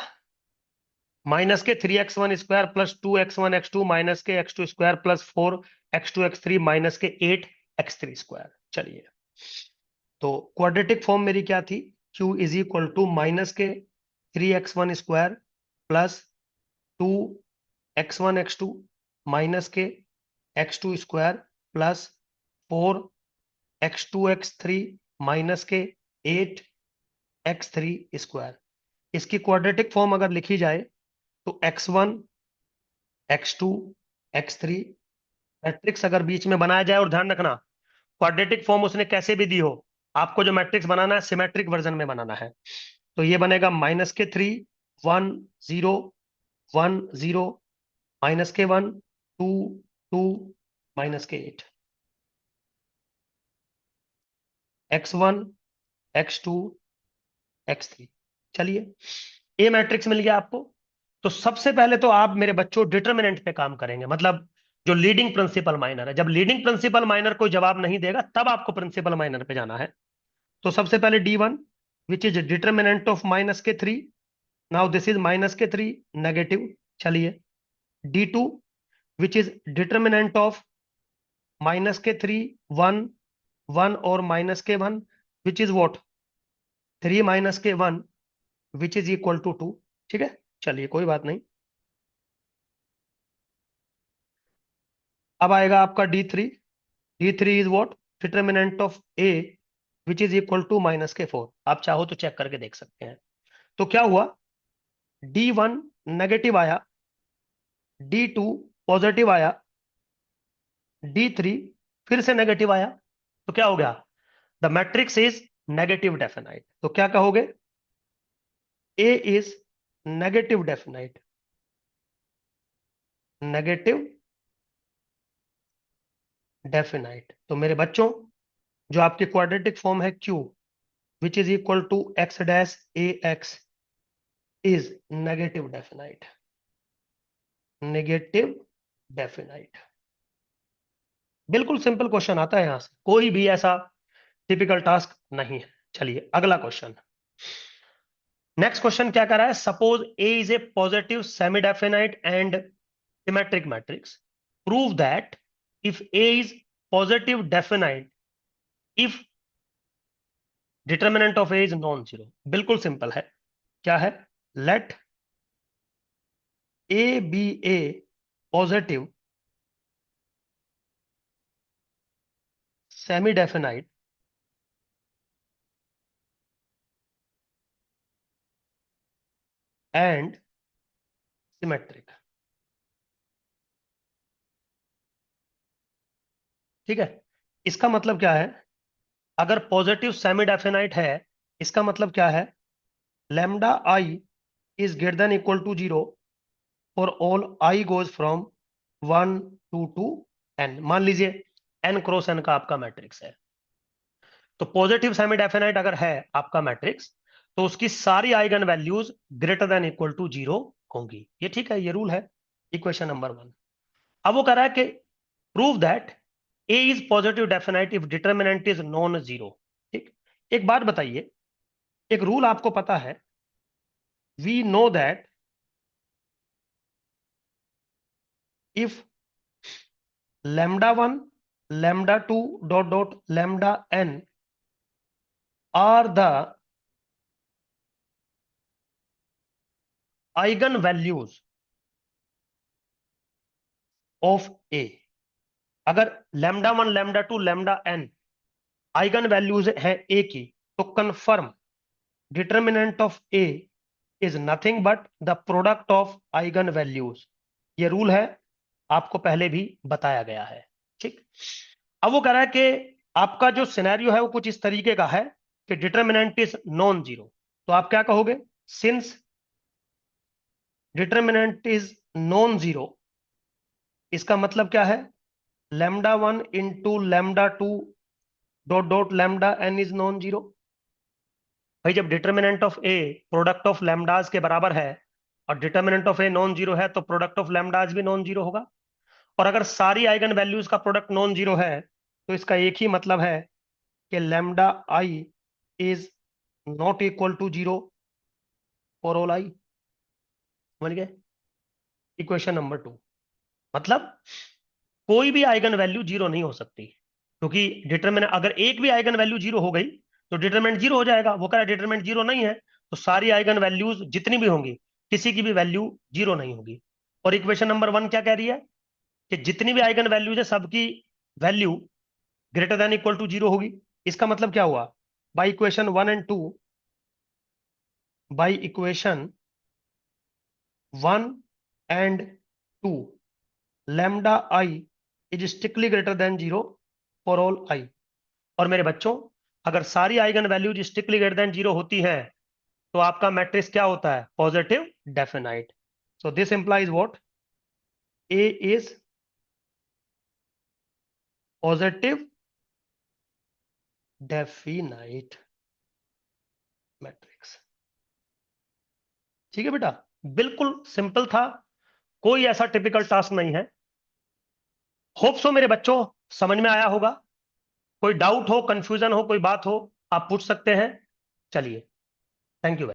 minus K 3x1 square plus 2x1 x2 minus के x2 square plus 4x2 x3 minus के 8x3 स्क्वायर। चलिए, तो क्वाड्रेटिक फॉर्म मेरी क्या थी, Q is equal to minus K 3x1 square plus 2x1 x2 minus के x2 square plus 4x2 x3 minus के 8x3 square. इसकी क्वाड्रेटिक फॉर्म अगर लिखी जाए तो x1 x2 x3 मैट्रिक्स अगर बीच में बनाया जाए, और ध्यान रखना क्वाड्रेटिक फॉर्म उसने कैसे भी दी हो, आपको जो मैट्रिक्स बनाना है सिमेट्रिक वर्जन में बनाना है। तो ये बनेगा माइनस के 3 1 0 1 0 माइनस के 1 2 2 माइनस के 8, x1 x2 x3। चलिए, ए मैट्रिक्स मिल गया आपको। तो सबसे पहले तो आप मेरे बच्चों डिटर्मिनेंट पे काम करेंगे, मतलब जो लीडिंग प्रिंसिपल माइनर है। जब लीडिंग प्रिंसिपल माइनर कोई जवाब नहीं देगा तब आपको प्रिंसिपल माइनर पे जाना है। तो सबसे पहले D1 which is determinant of minus के 3, नाउ दिस इज माइनस के 3 नेगेटिव। चलिए, D2 which is determinant of minus के 3 1 1 और माइनस के 1 विच इज वॉट 3 माइनस के 1 विच इज इक्वल टू 2। ठीक है, चलिए कोई बात नहीं। अब आएगा आपका D3, D3 is what determinant of A which is equal to minus K 4। आप चाहो तो चेक करके देख सकते हैं। तो क्या हुआ, D1 नेगेटिव आया, D2 पॉजिटिव आया, D3 फिर से नेगेटिव आया, तो क्या हो गया? The matrix is negative definite. तो क्या कहोगे? A is negative definite, negative definite. तो मेरे बच्चों, जो आपकी क्वाड्रेटिक फॉर्म है Q which is equal to x dash A x is negative definite, negative definite. बिल्कुल सिंपल क्वेश्चन आता है यहां से, कोई भी ऐसा टिपिकल टास्क नहीं है। चलिए अगला क्वेश्चन। नेक्स्ट क्वेश्चन क्या कर रहा है? Suppose A is a positive semi definite and symmetric matrix, prove that if A is positive definite if determinant of A is non zero. बिल्कुल सिंपल है, क्या है? Let A be a positive semi definite and symmetric. ठीक है, इसका मतलब क्या है? अगर पॉजिटिव सेमी डेफिनाइट है, इसका मतलब क्या है? Lambda I is greater than equal to zero for all i goes from 1 to n। मान लीजिए n क्रॉस n का आपका मैट्रिक्स है, तो पॉजिटिव सेमी डेफिनाइट अगर है आपका मैट्रिक्स, तो उसकी सारी eigen values greater than equal to zero होंगी। ये ठीक है, ये रूल है। Equation number 1। अब वो कह रहा है कि prove that A is positive definite if determinant is non zero. ठीक, एक बात बताइए, एक रूल आपको पता है, we know that if lambda 1 lambda 2 dot dot lambda n are the eigen values of A. अगर lambda 1 lambda 2 lambda n eigen values है ए की, तो confirm determinant of A is nothing but the product of eigen values. ये rule है, आपको पहले भी बताया गया है। ठीक, अब वो कह रहा है कि आपका जो सिनेरियो है वो कुछ इस तरीके का है कि डिटर्मिनेंट इज नॉन जीरो। तो आप क्या कहोगे? Since determinant is non zero, इसका मतलब क्या है? Lambda 1 into lambda 2 dot dot lambda n is non zero. भाई जब determinant of A product of lambdas के बराबर है और determinant of A non zero है, तो प्रोडक्ट ऑफ लैम्डाज भी नॉन जीरो होगा। और अगर सारी आइगन वैल्यूज का प्रोडक्ट नॉन जीरो है, तो इसका एक ही मतलब है कि lambda I is not equal to zero for all i. समझ गए? Equation number 2। मतलब कोई भी आइगन वैल्यू जीरो नहीं हो सकती, क्योंकि डिटरमिनेंट अगर एक भी आइगन वैल्यू जीरो हो गई तो डिटरमिनेंट जीरो हो जाएगा। वो कह रहा है डिटरमिनेंट जीरो नहीं है, तो सारी आइगन वैल्यूज जितनी भी होंगी, किसी की भी वैल्यू जीरो नहीं होगी। और इक्वेशन नंबर 1 क्या कह रही है? कि जितनी भी आइगन वैल्यूज है सबकी value greater than equal to zero होगी। इसका मतलब क्या हुआ? By equation 1 and 2, by equation 1 and 2, lambda I is strictly greater than zero for all i. और मेरे बच्चों, अगर सारी eigen values strictly greater than zero होती है, तो आपका मैट्रिक्स क्या होता है? Positive definite. So this implies what? A is positive definite matrix. ठीक है बेटा, बिल्कुल सिंपल था, कोई ऐसा टिपिकल टास्क नहीं है। होप सो मेरे बच्चों समझ में आया होगा। कोई डाउट हो, कंफ्यूजन हो, कोई बात हो, आप पूछ सकते हैं। चलिए, थैंक यू।